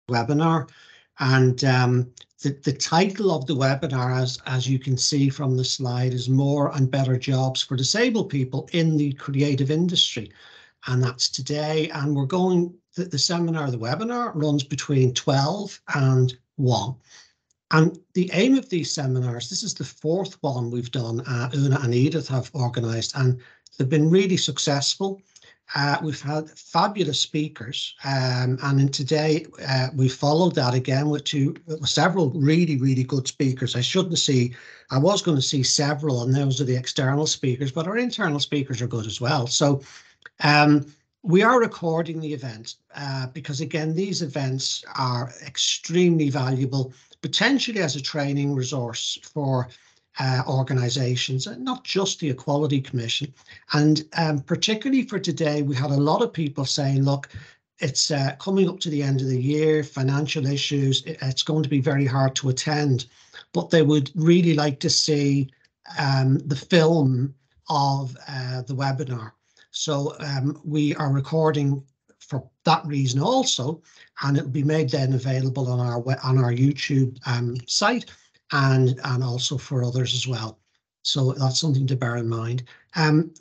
webinar, and the title of the webinar, as you can see from the slide, is More and Better Jobs for Disabled People in the Creative Industry, and that's today. And we're going, the seminar, the webinar runs between 12 and 1. And the aim of these seminars, this is the fourth one we've done, Una and Edith have organised, and they've been really successful. We've had fabulous speakers, and in today we followed that again with several really good speakers. I was going to see several, and those are the external speakers, but our internal speakers are good as well. So we are recording the event because, again, these events are extremely valuable, potentially as a training resource for organisations, and not just the Equality Commission. And particularly for today, we had a lot of people saying, look, it's coming up to the end of the year, financial issues, it's going to be very hard to attend, but they would really like to see the film of the webinar. So we are recording for that reason also, and it'll be made then available on our YouTube site, and also for others as well. So that's something to bear in mind.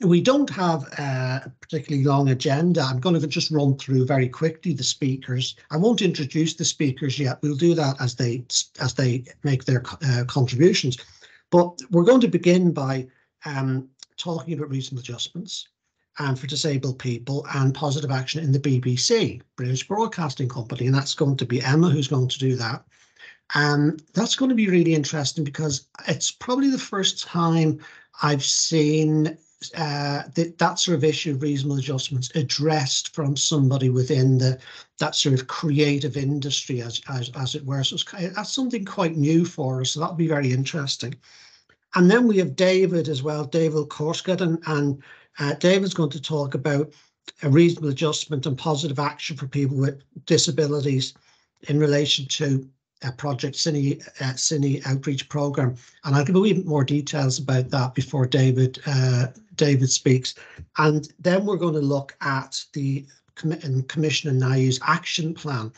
We don't have a particularly long agenda. I'm going to just run through very quickly the speakers. I won't introduce the speakers yet. We'll do that as they make their contributions. But we're going to begin by talking about reasonable adjustments for disabled people and positive action in the BBC, British Broadcasting Company, and that's going to be Emma who's going to do that. That's going to be really interesting because it's probably the first time I've seen that sort of issue of reasonable adjustments addressed from somebody within that sort of creative industry, as it were. So that's something quite new for us, so that'll be very interesting. And then we have David as well, David Korsgaard, and David's going to talk about a reasonable adjustment and positive action for people with disabilities in relation to Project Cine outreach program, and I'll give a wee bit more details about that before David speaks. And then we're going to look at the Commission and NIU's action plan,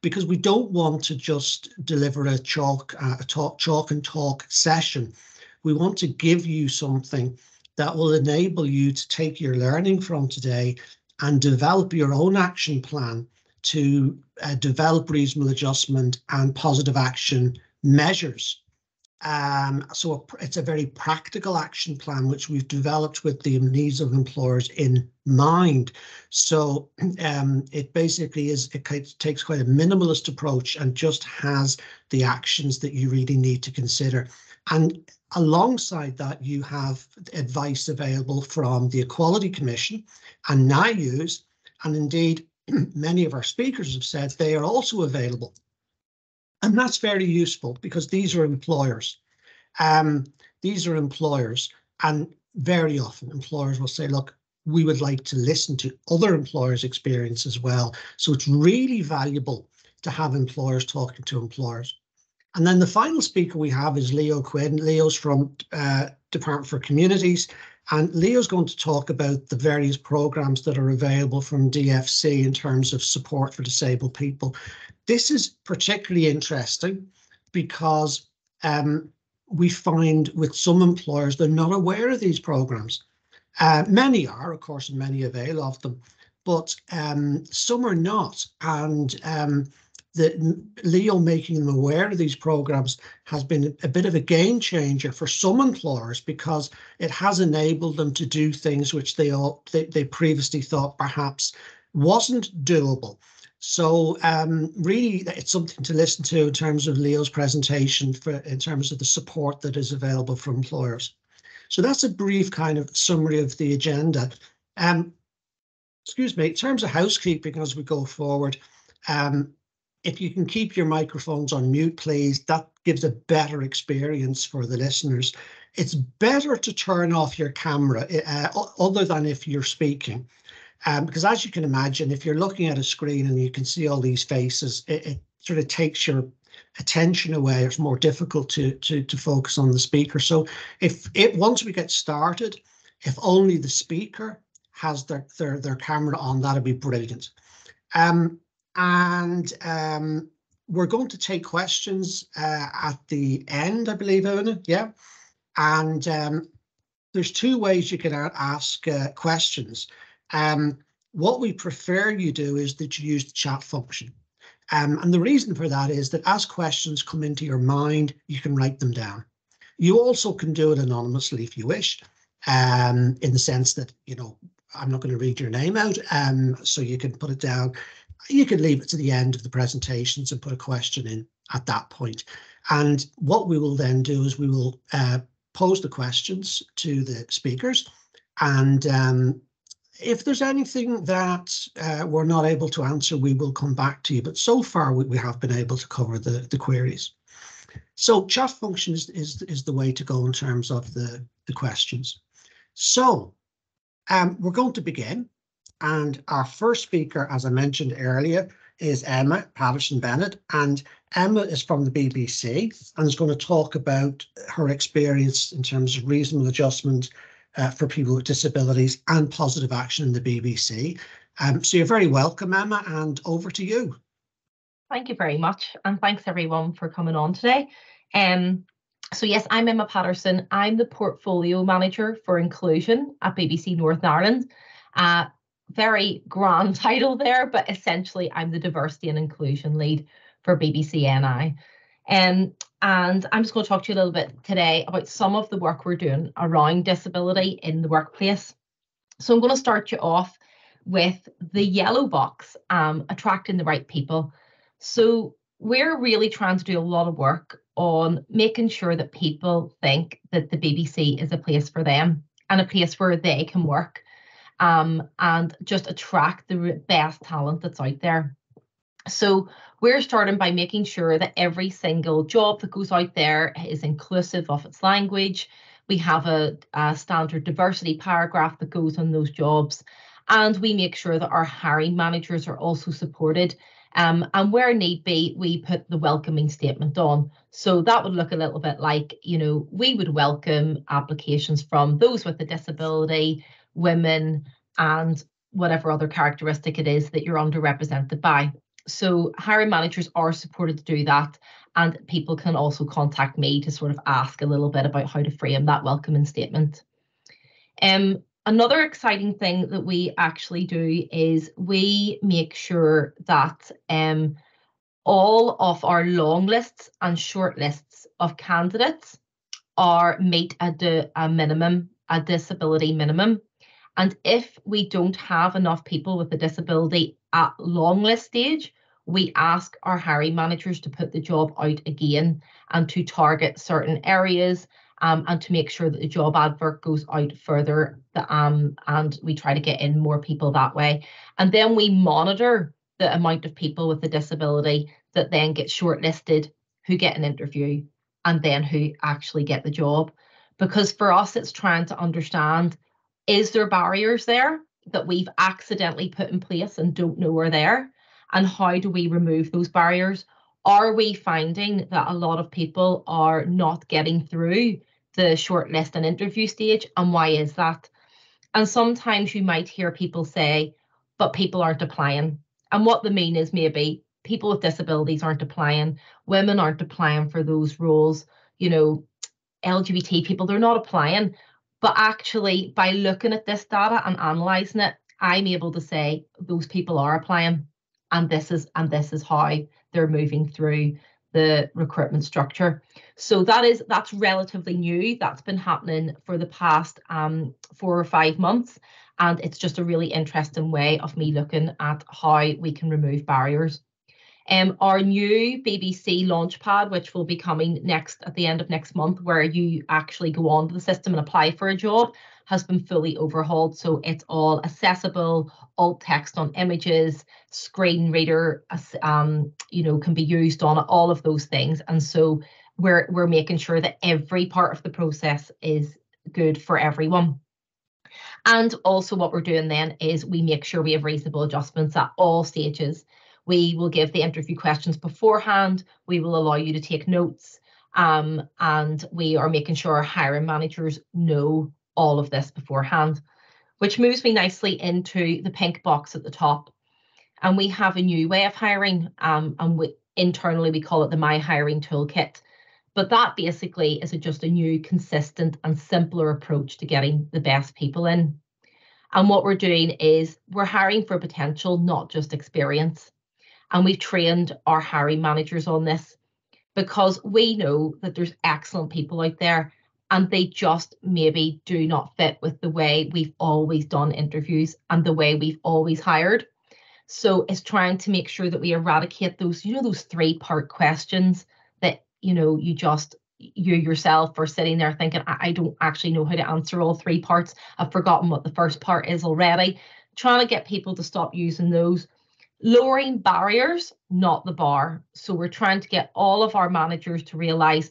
because we don't want to just deliver a chalk and talk session. We want to give you something that will enable you to take your learning from today and develop your own action plan to develop reasonable adjustment and positive action measures. So it's a very practical action plan which we've developed with the needs of employers in mind. So it basically it takes quite a minimalist approach and just has the actions that you really need to consider. And alongside that, you have advice available from the Equality Commission and NIUs, and indeed many of our speakers have said they are also available. And that's very useful because these are employers. These are employers, and very often employers will say, look, we would like to listen to other employers' experience as well. So it's really valuable to have employers talking to employers. And then the final speaker we have is Leo Quinn. Leo's from Department for Communities, and Leo's going to talk about the various programs that are available from DFC in terms of support for disabled people. This is particularly interesting because we find with some employers they're not aware of these programs. Many are, of course, and many avail of them, but some are not. And Leo making them aware of these programs has been a bit of a game changer for some employers, because it has enabled them to do things which they previously thought perhaps wasn't doable. So really, it's something to listen to in terms of Leo's presentation in terms of the support that is available for employers. So that's a brief kind of summary of the agenda. Excuse me, in terms of housekeeping as we go forward, if you can keep your microphones on mute, please, that gives a better experience for the listeners. It's better to turn off your camera other than if you're speaking. Because as you can imagine, if you're looking at a screen and you can see all these faces, it sort of takes your attention away. It's more difficult to focus on the speaker. So once we get started, if only the speaker has their camera on, that'd be brilliant. And we're going to take questions at the end, I believe, Una. Yeah. And there's two ways you can ask questions. What we prefer you do is that you use the chat function. And the reason for that is that as questions come into your mind, you can write them down. You also can do it anonymously if you wish, in the sense that, you know, I'm not going to read your name out, so you can put it down. You can leave it to the end of the presentations and put a question in at that point. And what we will then do is we will pose the questions to the speakers, and if there's anything that we're not able to answer, we will come back to you. But so far, we have been able to cover the queries. So chat function is the way to go in terms of the questions. So we're going to begin. And our first speaker, as I mentioned earlier, is Emma Patterson-Bennett. And Emma is from the BBC and is going to talk about her experience in terms of reasonable adjustment for people with disabilities and positive action in the BBC. So you're very welcome, Emma, and over to you. Thank you very much. And thanks everyone for coming on today. So yes, I'm Emma Patterson. I'm the Portfolio Manager for Inclusion at BBC Northern Ireland. Very grand title there, but essentially I'm the Diversity and Inclusion Lead for BBC NI. And I'm just going to talk to you a little bit today about some of the work we're doing around disability in the workplace. So I'm going to start you off with the yellow box, attracting the right people. So we're really trying to do a lot of work on making sure that people think that the BBC is a place for them and a place where they can work, and just attract the best talent that's out there. So we're starting by making sure that every single job that goes out there is inclusive of its language. We have a standard diversity paragraph that goes on those jobs, and we make sure that our hiring managers are also supported. And where need be, we put the welcoming statement on. So that would look a little bit like, you know, we would welcome applications from those with a disability, women, and whatever other characteristic it is that you're underrepresented by. So hiring managers are supported to do that, and people can also contact me to sort of ask a little bit about how to frame that welcoming statement. Another exciting thing that we actually do is we make sure that all of our long lists and short lists of candidates meet a minimum, a disability minimum. And if we don't have enough people with a disability at long list stage, we ask our hiring managers to put the job out again and to target certain areas, and to make sure that the job advert goes out further, and we try to get in more people that way. And then we monitor the amount of people with a disability that then get shortlisted, who get an interview, and then who actually get the job. Because for us, it's trying to understand, is there barriers there that we've accidentally put in place and don't know are there? And how do we remove those barriers? Are we finding that a lot of people are not getting through the shortlist and interview stage? And why is that? And sometimes you might hear people say, but people aren't applying. And what they mean is maybe people with disabilities aren't applying, women aren't applying for those roles, you know, LGBT people, they're not applying. But actually, by looking at this data and analysing it, I'm able to say those people are applying, and this is how they're moving through the recruitment structure. So that's relatively new. That's been happening for the past 4 or 5 months, and it's just a really interesting way of me looking at how we can remove barriers. Our new BBC Launchpad, which will be coming at the end of next month, where you actually go onto the system and apply for a job, has been fully overhauled. So it's all accessible, alt text on images, screen reader, can be used on it, all of those things. And so we're making sure that every part of the process is good for everyone. And also what we're doing then is we make sure we have reasonable adjustments at all stages. We will give the interview questions beforehand. We will allow you to take notes. And we are making sure our hiring managers know all of this beforehand, which moves me nicely into the pink box at the top. And we have a new way of hiring, and internally we call it the My Hiring Toolkit. But that basically is just a new, consistent and simpler approach to getting the best people in. And what we're doing is we're hiring for potential, not just experience. And we've trained our hiring managers on this because we know that there's excellent people out there and they just maybe do not fit with the way we've always done interviews and the way we've always hired. So it's trying to make sure that we eradicate those, those 3-part questions that, you yourself are sitting there thinking, I don't actually know how to answer all 3 parts. I've forgotten what the first part is already. Trying to get people to stop using those. Lowering barriers, not the bar. So we're trying to get all of our managers to realize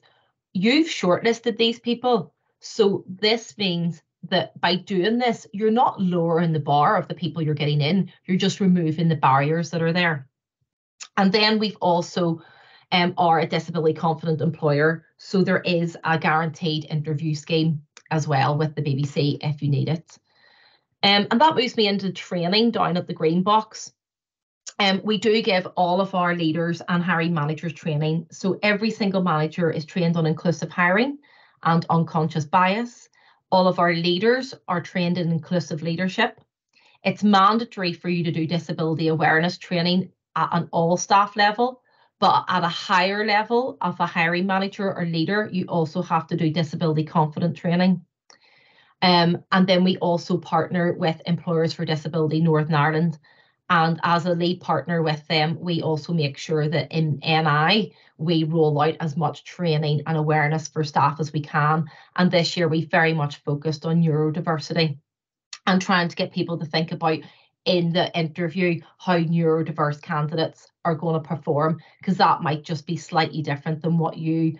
you've shortlisted these people. So this means that by doing this, you're not lowering the bar of the people you're getting in, you're just removing the barriers that are there. And then we've also are a disability confident employer. So there is a guaranteed interview scheme as well with the BBC if you need it. And that moves me into training down at the green box. We do give all of our leaders and hiring managers training. So every single manager is trained on inclusive hiring and unconscious bias. All of our leaders are trained in inclusive leadership. It's mandatory for you to do disability awareness training at an all staff level, but at a higher level of a hiring manager or leader, you also have to do disability confident training. And then we also partner with Employers for Disability Northern Ireland. And as a lead partner with them, we also make sure that in NI, we roll out as much training and awareness for staff as we can. And this year, we very much focused on neurodiversity and trying to get people to think about in the interview how neurodiverse candidates are going to perform, because that might just be slightly different than what you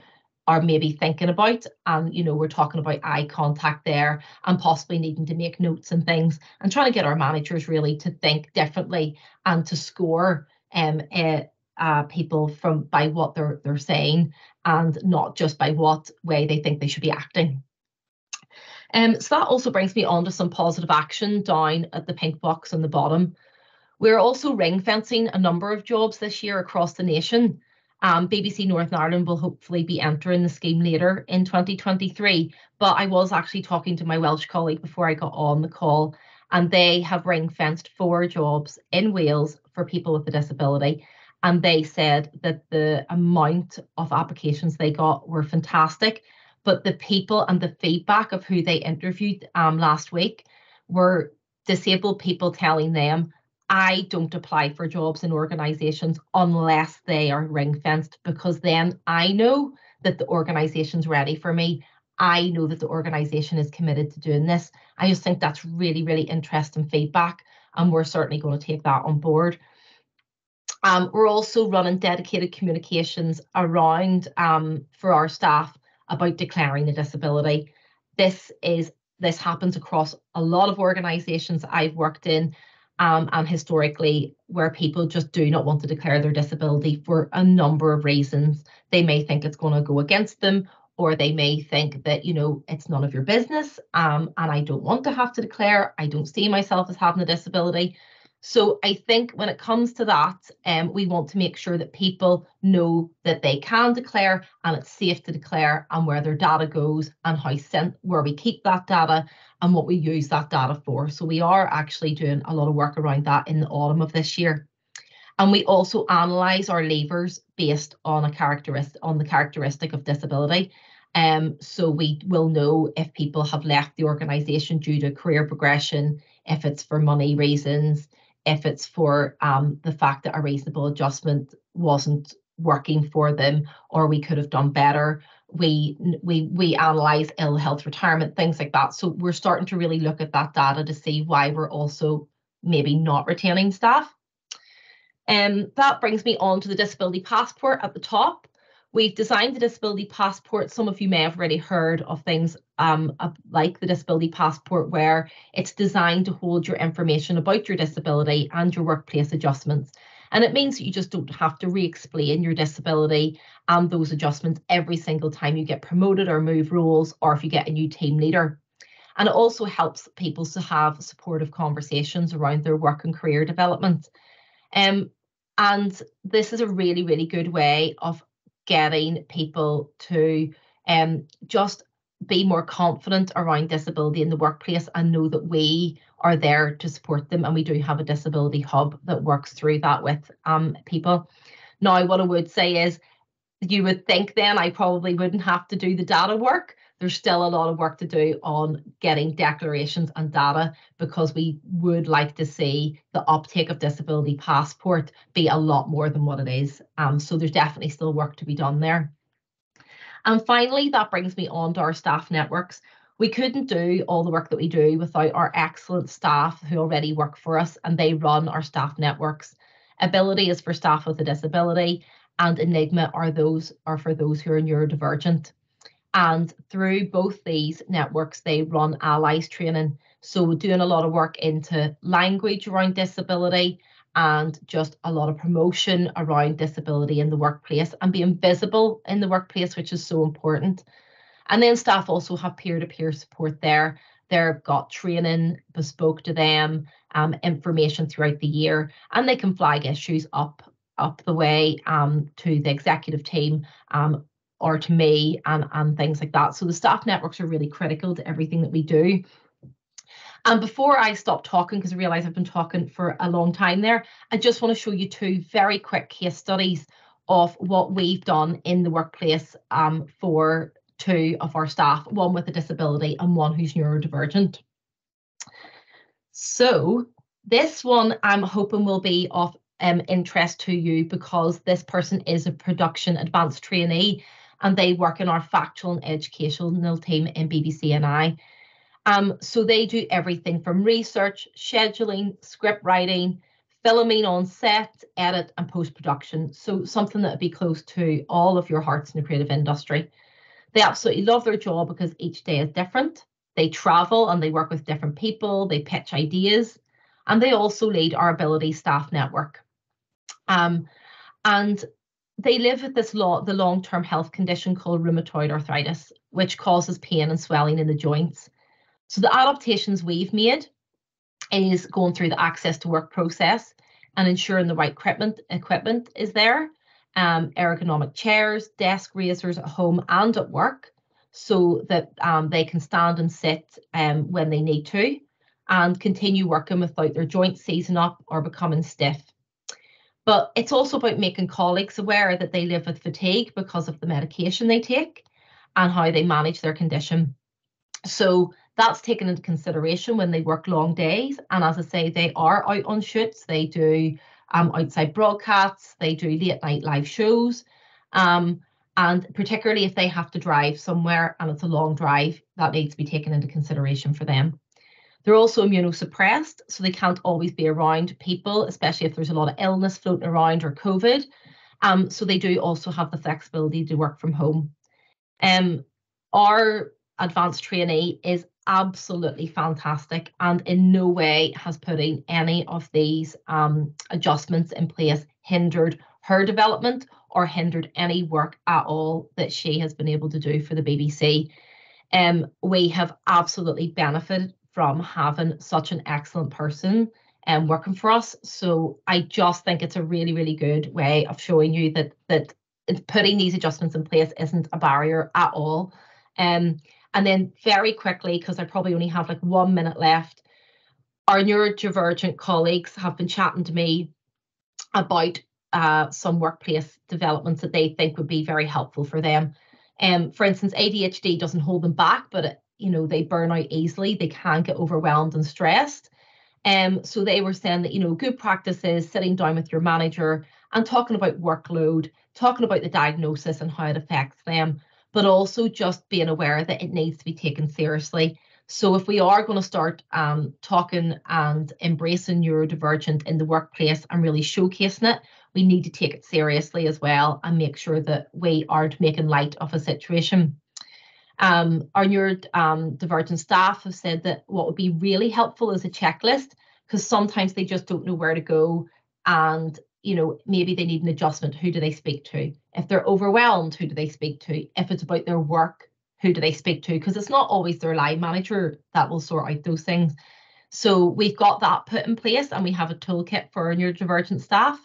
are maybe thinking about. And, we're talking about eye contact there and possibly needing to make notes and things and trying to get our managers really to think differently and to score people by what they're saying and not just by what way they think they should be acting. So that also brings me on to some positive action down at the pink box on the bottom. We're also ring fencing a number of jobs this year across the nation. BBC Northern Ireland will hopefully be entering the scheme later in 2023, but I was actually talking to my Welsh colleague before I got on the call, and they have ring fenced 4 jobs in Wales for people with a disability. And they said that the amount of applications they got were fantastic, but the people and the feedback of who they interviewed last week were disabled people telling them, I don't apply for jobs in organisations unless they are ring fenced, because then I know that the organisation's ready for me. I know that the organisation is committed to doing this. I just think that's really, really interesting feedback, and we're certainly going to take that on board. We're also running dedicated communications around for our staff about declaring a disability. This happens across a lot of organisations I've worked in. And historically, where people just do not want to declare their disability for a number of reasons. They may think it's going to go against them, or they may think that, it's none of your business, and I don't want to have to declare. I don't see myself as having a disability. So I think when it comes to that, we want to make sure that people know that they can declare and it's safe to declare, and where their data goes and where we keep that data and what we use that data for. So we are actually doing a lot of work around that in the autumn of this year. And we also analyse our levers based on the characteristic of disability. So we will know if people have left the organisation due to career progression, if it's for money reasons, if it's for the fact that a reasonable adjustment wasn't working for them, or we could have done better. We analyse ill health, retirement, things like that. So we're starting to really look at that data to see why we're also maybe not retaining staff. That brings me on to the disability passport at the top. We've designed the disability passport. Some of you may have already heard of things like the disability passport, where it's designed to hold your information about your disability and your workplace adjustments. And it means that you just don't have to re-explain your disability and those adjustments every single time you get promoted or move roles, or if you get a new team leader. And it also helps people to have supportive conversations around their work and career development. And this is a really, really good way of getting people to just be more confident around disability in the workplace and know that we are there to support them, and we do have a disability hub that works through that with people. Now, what I would say is, you would think then I probably wouldn't have to do the data work. There's still a lot of work to do on getting declarations and data, because we would like to see the uptake of Disability Passport be a lot more than what it is. So there's definitely still work to be done there. And finally, that brings me on to our staff networks. We couldn't do all the work that we do without our excellent staff who already work for us, and they run our staff networks. Ability is for staff with a disability, and Enigma are for those who are neurodivergent. And through both these networks, they run allies training. So doing a lot of work into language around disability, and just a lot of promotion around disability in the workplace and being visible in the workplace, which is so important. And then staff also have peer-to-peer support there. They've got training bespoke to them, information throughout the year, and they can flag issues up the way to the executive team or to me and things like that. So the staff networks are really critical to everything that we do. And before I stop talking, because I realise I've been talking for a long time there, I just want to show you two very quick case studies of what we've done in the workplace for two of our staff, one with a disability and one who's neurodivergent. So this one I'm hoping will be of interest to you, because this person is a production advanced trainee and they work in our factual and educational team in BBC NI. So they do everything from research, scheduling, script writing, filming on set, edit and post-production. So something that would be close to all of your hearts in the creative industry. They absolutely love their job because each day is different. They travel and they work with different people, they pitch ideas, and they also lead our Ability staff network. And they live with the long-term health condition called rheumatoid arthritis, which causes pain and swelling in the joints. So the adaptations we've made is going through the access to work process and ensuring the right equipment is there. Ergonomic chairs, desk raisers at home and at work, so that they can stand and sit when they need to, and continue working without their joints seizing up or becoming stiff. But it's also about making colleagues aware that they live with fatigue because of the medication they take and how they manage their condition. So that's taken into consideration when they work long days. And as I say, they are out on shoots. They do outside broadcasts. They do late night live shows. And particularly if they have to drive somewhere and it's a long drive, that needs to be taken into consideration for them. They're also immunosuppressed, so they can't always be around people, especially if there's a lot of illness floating around or COVID. So they do also have the flexibility to work from home. Our advanced trainee is absolutely fantastic and in no way has putting any of these adjustments in place hindered her development or hindered any work at all that she has been able to do for the BBC. We have absolutely benefited from having such an excellent person working for us. So I just think it's a really, really good way of showing you that putting these adjustments in place isn't a barrier at all. And then very quickly, because I probably only have like 1 minute left, our neurodivergent colleagues have been chatting to me about some workplace developments that they think would be very helpful for them. For instance, ADHD doesn't hold them back, but they burn out easily. They can get overwhelmed and stressed. So they were saying that, good practice is sitting down with your manager and talking about workload, talking about the diagnosis and how it affects them, but also just being aware that it needs to be taken seriously. So if we are going to start talking and embracing neurodivergent in the workplace and really showcasing it, we need to take it seriously as well and make sure that we aren't making light of a situation. Our neurodivergent staff have said that what would be really helpful is a checklist, because sometimes they just don't know where to go, and maybe they need an adjustment. Who do they speak to? If they're overwhelmed, who do they speak to? If it's about their work, who do they speak to? Because it's not always their line manager that will sort out those things. So we've got that put in place, and we have a toolkit for our neurodivergent staff.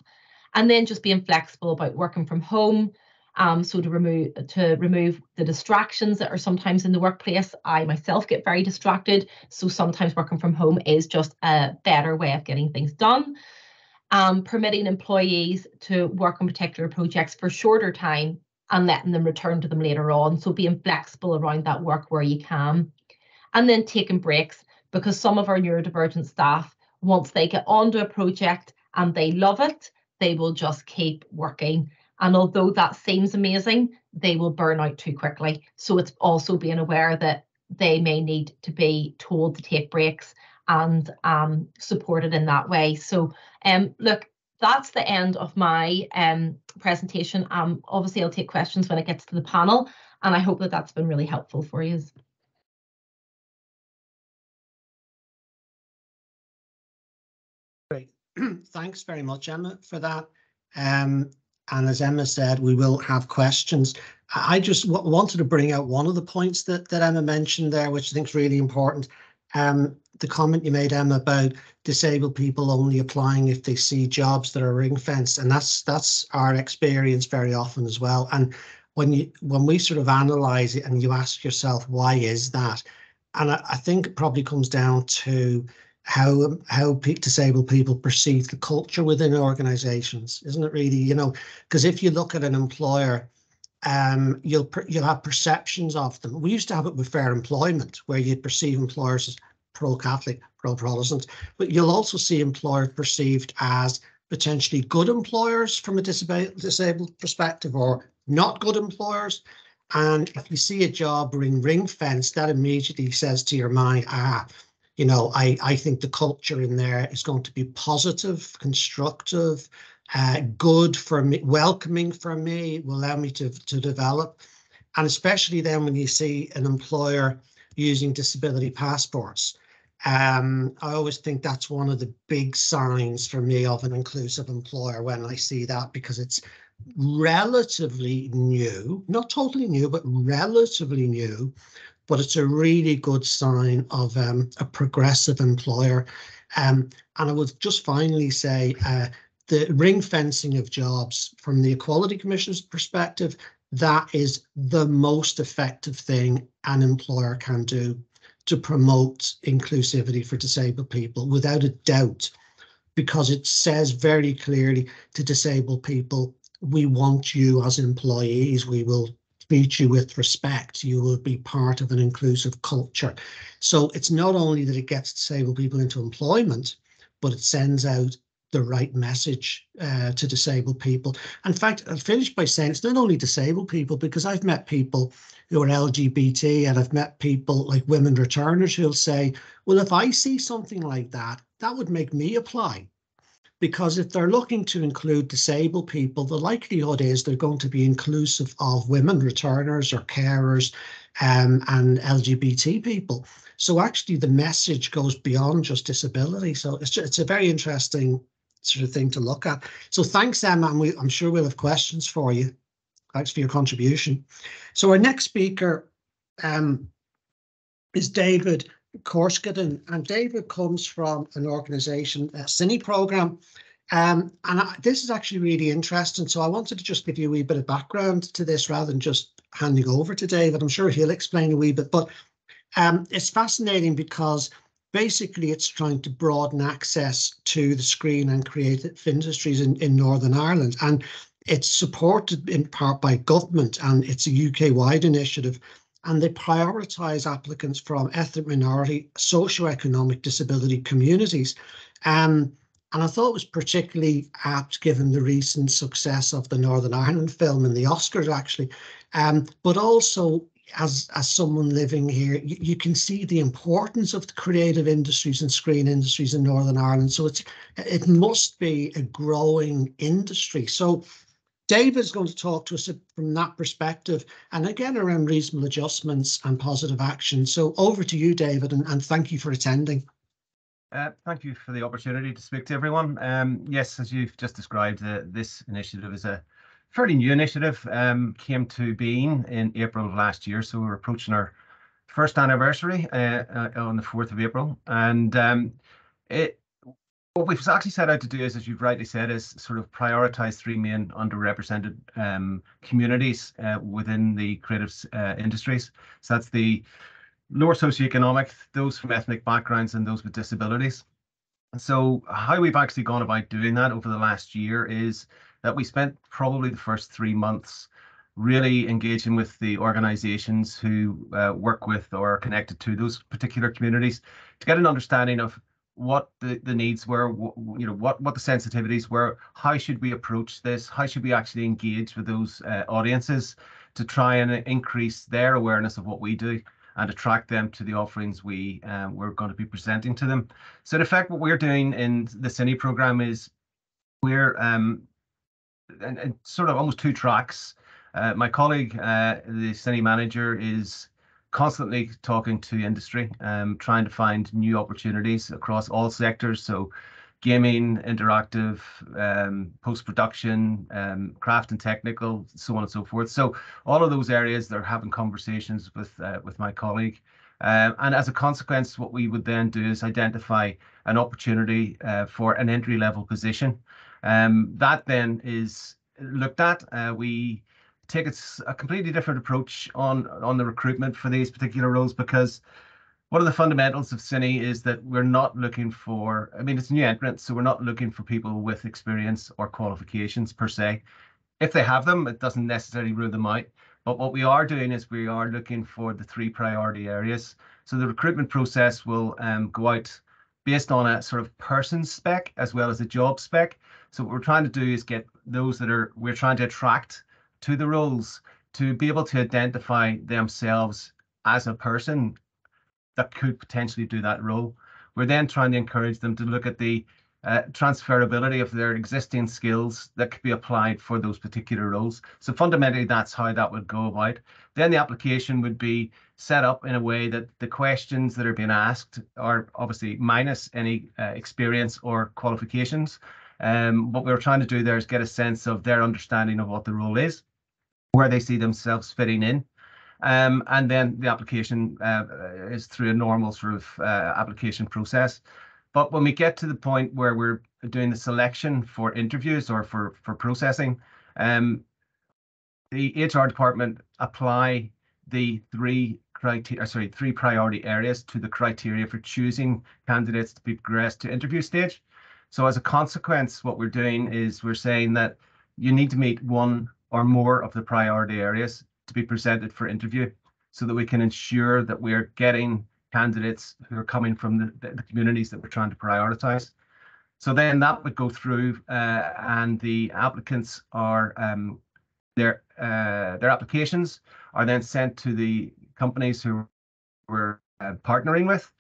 And then just being flexible about working from home. So to remove the distractions that are sometimes in the workplace. I myself get very distracted, so sometimes working from home is just a better way of getting things done. Permitting employees to work on particular projects for shorter time and letting them return to them later on. So being flexible around that work where you can. And then taking breaks, because some of our neurodivergent staff, once they get onto a project and they love it, they will just keep working. And although that seems amazing, they will burn out too quickly. So it's also being aware that they may need to be told to take breaks and supported in that way. So look, that's the end of my presentation. Obviously, I'll take questions when it gets to the panel, and I hope that that's been really helpful for you. Great. Thanks very much, Emma, for that. And as Emma said, we will have questions. I just wanted to bring out one of the points that Emma mentioned there, which I think is really important. The comment you made, Emma, about disabled people only applying if they see jobs that are ring-fenced, and that's our experience very often as well. And when we sort of analyze it and you ask yourself, why is that? And I think it probably comes down to how disabled people perceive the culture within organizations, isn't it really? You know, because if you look at an employer, you'll have perceptions of them. We used to have it with Fair Employment, where you'd perceive employers as pro-Catholic, pro-Protestant, but you'll also see employers perceived as potentially good employers from a disabled perspective, or not good employers. And if you see a job ring-fenced, that immediately says to your mind, you know, I think the culture in there is going to be positive, constructive, good for me, welcoming for me, will allow me to develop. And especially then when you see an employer using disability passports, I always think that's one of the big signs for me of an inclusive employer when I see that, because it's relatively new, not totally new, but relatively new. But it's a really good sign of a progressive employer. And I would just finally say the ring fencing of jobs from the Equality Commission's perspective, that is the most effective thing an employer can do to promote inclusivity for disabled people, without a doubt, because it says very clearly to disabled people, we want you as employees, we will treat you with respect, you will be part of an inclusive culture. So it's not only that it gets disabled people into employment, but it sends out the right message to disabled people. In fact, I'll finish by saying it's not only disabled people, because I've met people who are LGBT, and I've met people like women returners who'll say, well, if I see something like that, that would make me apply. Because if they're looking to include disabled people, the likelihood is they're going to be inclusive of women returners or carers and LGBT people. So actually the message goes beyond just disability. So it's a very interesting sort of thing to look at. So thanks, Emma, and I'm sure we'll have questions for you. Thanks for your contribution. So our next speaker is David Korskinen, and David comes from an organisation, Cine Programme, this is actually really interesting. So I wanted to just give you a wee bit of background to this rather than just handing over to David. I'm sure he'll explain a wee bit, but it's fascinating because basically it's trying to broaden access to the screen and creative industries in Northern Ireland, and it's supported in part by government, and it's a UK-wide initiative. And they prioritise applicants from ethnic minority, socioeconomic disability communities. And I thought it was particularly apt given the recent success of the Northern Ireland film in the Oscars, actually. But also, as someone living here, you can see the importance of the creative industries and screen industries in Northern Ireland. So it must be a growing industry. So David's going to talk to us from that perspective, and again around reasonable adjustments and positive action. So over to you, David, and thank you for attending. Thank you for the opportunity to speak to everyone. Yes, as you've just described, this initiative is a fairly new initiative, came to being in April of last year, so we're approaching our first anniversary on the 4th of April. And what we've actually set out to do is, as you've rightly said, is sort of prioritise three main underrepresented communities within the creative industries. So that's the lower socioeconomic, those from ethnic backgrounds, and those with disabilities. And so how we've actually gone about doing that over the last year is that we spent probably the first 3 months really engaging with the organisations who work with or are connected to those particular communities to get an understanding of what the needs were, what the sensitivities were, how should we approach this, how should we actually engage with those audiences to try and increase their awareness of what we do and attract them to the offerings we're going to be presenting to them. So in effect, what we're doing in the Cine programme is we're and sort of almost two tracks. My colleague, the Cine manager, is constantly talking to industry, trying to find new opportunities across all sectors. So gaming, interactive, post-production, craft and technical, so on and so forth. So all of those areas, they're having conversations with my colleague. And as a consequence, what we would then do is identify an opportunity for an entry-level position. That then is looked at. We take a completely different approach on the recruitment for these particular roles, because one of the fundamentals of Cine is that we're not looking for, I mean, it's new entrants, so we're not looking for people with experience or qualifications per se. If they have them, it doesn't necessarily rule them out. But what we are doing is we are looking for the three priority areas. So the recruitment process will go out based on a sort of person spec as well as a job spec. So what we're trying to do is get those we're trying to attract to the roles to be able to identify themselves as a person that could potentially do that role. We're then trying to encourage them to look at the transferability of their existing skills that could be applied for those particular roles. So fundamentally, that's how that would go about. Then the application would be set up in a way that the questions that are being asked are obviously minus any experience or qualifications. What we're trying to do there is get a sense of their understanding of what the role is, where they see themselves fitting in. And then the application is through a normal sort of application process. But when we get to the point where we're doing the selection for interviews or for processing, the HR department apply the three priority areas to the criteria for choosing candidates to be progressed to interview stage. So as a consequence, what we're doing is we're saying that you need to meet one or more of the priority areas to be presented for interview, so that we can ensure that we're getting candidates who are coming from the communities that we're trying to prioritize. So then that would go through and the applicants are their applications are then sent to the companies who we're partnering with.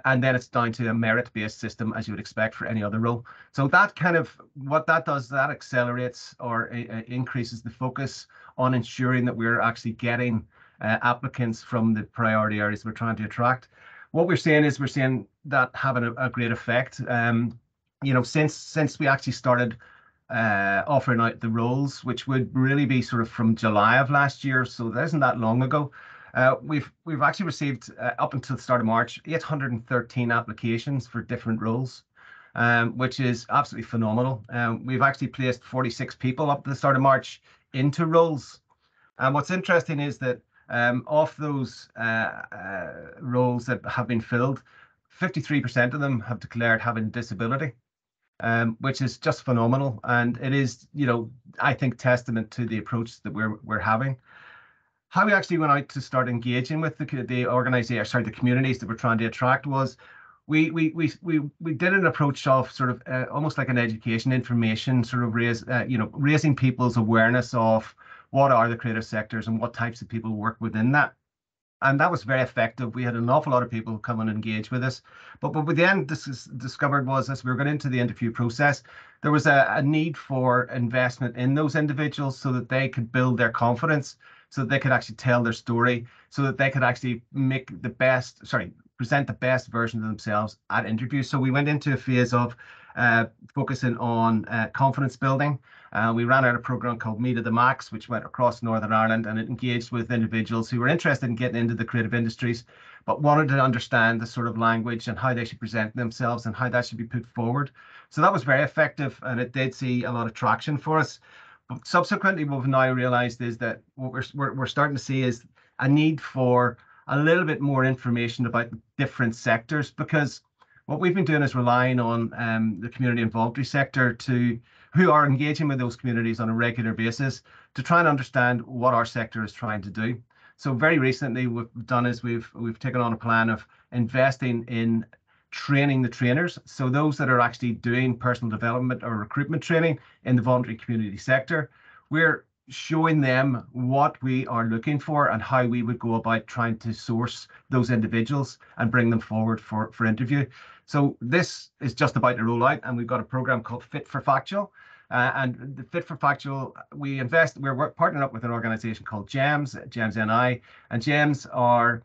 And then it's down to a merit-based system, as you would expect for any other role. So that kind of, what that does, that accelerates or increases the focus on ensuring that we're actually getting applicants from the priority areas we're trying to attract. What we're seeing is that having a great effect. Since we actually started offering out the roles, which would really be sort of from July of last year, so that isn't that long ago. We've actually received up until the start of March 813 applications for different roles, which is absolutely phenomenal. We've actually placed 46 people up to the start of March into roles. And what's interesting is that of those roles that have been filled, 53% of them have declared having a disability, which is just phenomenal. And it is, I think, testament to the approach that we're having. How we actually went out to start engaging with the organization, the communities that we're trying to attract, was we did an approach of sort of almost like an education information, sort of raising people's awareness of what are the creative sectors and what types of people work within that. And that was very effective. We had an awful lot of people come and engage with us. But what we then discovered was, as we were going into the interview process, there was a need for investment in those individuals so that they could build their confidence, so that they could actually tell their story, so that they could actually present the best version of themselves at interviews. So we went into a phase of focusing on confidence building We ran out a program called Meet at the Max, which went across Northern Ireland, and it engaged with individuals who were interested in getting into the creative industries, but wanted to understand the sort of language and how they should present themselves and how that should be put forward. So that was very effective, and it did see a lot of traction for us. But subsequently, what we've now realized is that what we're starting to see is a need for a little bit more information about different sectors, because what we've been doing is relying on the community and voluntary sector who are engaging with those communities on a regular basis to try and understand what our sector is trying to do. So very recently, what we've done is we've taken on a plan of investing in training the trainers. So those that are actually doing personal development or recruitment training in the voluntary community sector, we're showing them what we are looking for and how we would go about trying to source those individuals and bring them forward for interview. So this is just about to roll out, and we've got a program called Fit for Factual. And the Fit for Factual, we're partnering up with an organization called GEMS NI, and GEMS are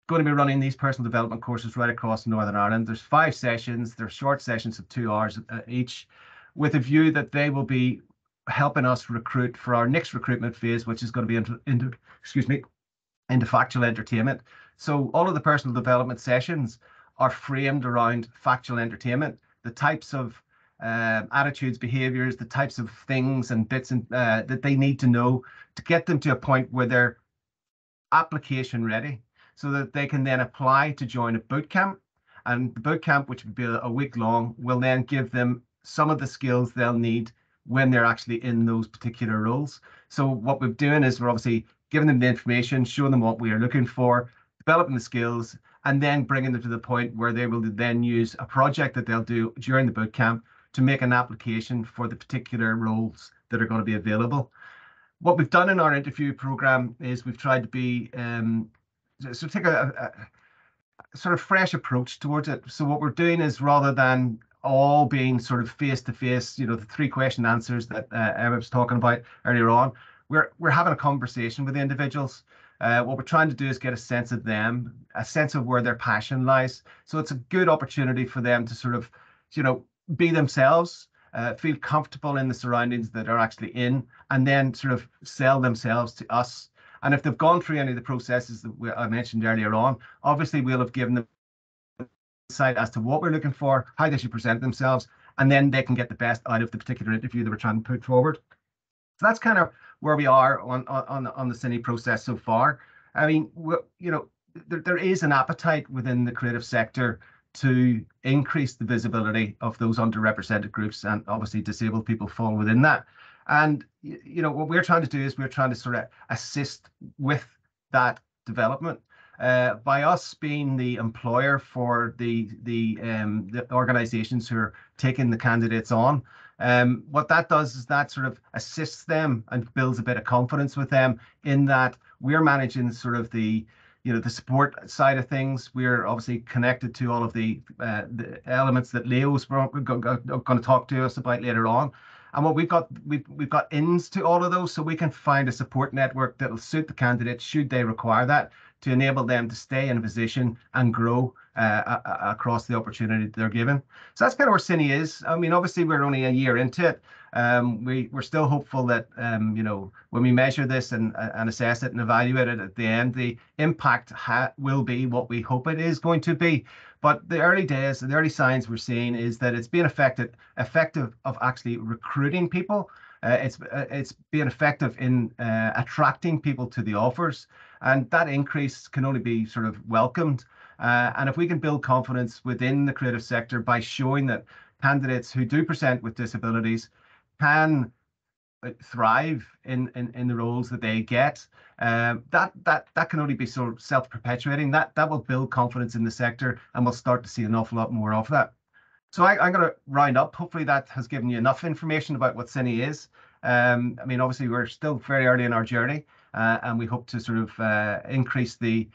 going to be running these personal development courses right across Northern Ireland. There's 5 sessions, they're short sessions of 2 hours each, with a view that they will be helping us recruit for our next recruitment phase, which is going to be into factual entertainment. So all of the personal development sessions are framed around factual entertainment, the types of attitudes, behaviors, the types of things and bits and that they need to know to get them to a point where they're application ready, so that they can then apply to join a boot camp. And the boot camp, which would be a week long, will then give them some of the skills they'll need when they're actually in those particular roles. So what we're doing is we're obviously giving them the information, showing them what we are looking for, developing the skills, and then bringing them to the point where they will then use a project that they'll do during the boot camp to make an application for the particular roles that are going to be available. What we've done in our interview program is we've tried to be so take a sort of fresh approach towards it. So what we're doing is, rather than all being sort of face-to-face, the 3 question answers that Emma was talking about earlier on, we're having a conversation with the individuals. What we're trying to do is get a sense of them, a sense of where their passion lies. So it's a good opportunity for them to sort of, be themselves, feel comfortable in the surroundings that are actually in, and then sort of sell themselves to us. And if they've gone through any of the processes that I mentioned earlier on, obviously we'll have given them insight as to what we're looking for, how they should present themselves, and then they can get the best out of the particular interview that we're trying to put forward. So that's kind of where we are on the CINI process so far. I mean, there is an appetite within the creative sector to increase the visibility of those underrepresented groups, and obviously disabled people fall within that. And what we're trying to do is we're trying to sort of assist with that development by us being the employer for the organizations who are taking the candidates on. What that does is that sort of assists them and builds a bit of confidence with them, in that we're managing sort of the support side of things. We're obviously connected to all of the elements that Leo's going to talk to us about later on. And what we've got ins to all of those, so we can find a support network that will suit the candidates should they require that, to enable them to stay in a position and grow across the opportunity they're given. So that's kind of where CINI is. I mean, obviously we're only a year into it. We're still hopeful that when we measure this and assess it and evaluate it at the end, the impact will be what we hope it is going to be. But the early days and the early signs we're seeing is that it's being effective of actually recruiting people. It's being effective in attracting people to the offers, and that increase can only be sort of welcomed. And if we can build confidence within the creative sector by showing that candidates who do present with disabilities can thrive in the roles that they get, that can only be sort of self-perpetuating. That will build confidence in the sector, and we'll start to see an awful lot more of that. So I'm going to round up. Hopefully that has given you enough information about what CINI is. I mean, obviously we're still very early in our journey, and we hope to sort of increase the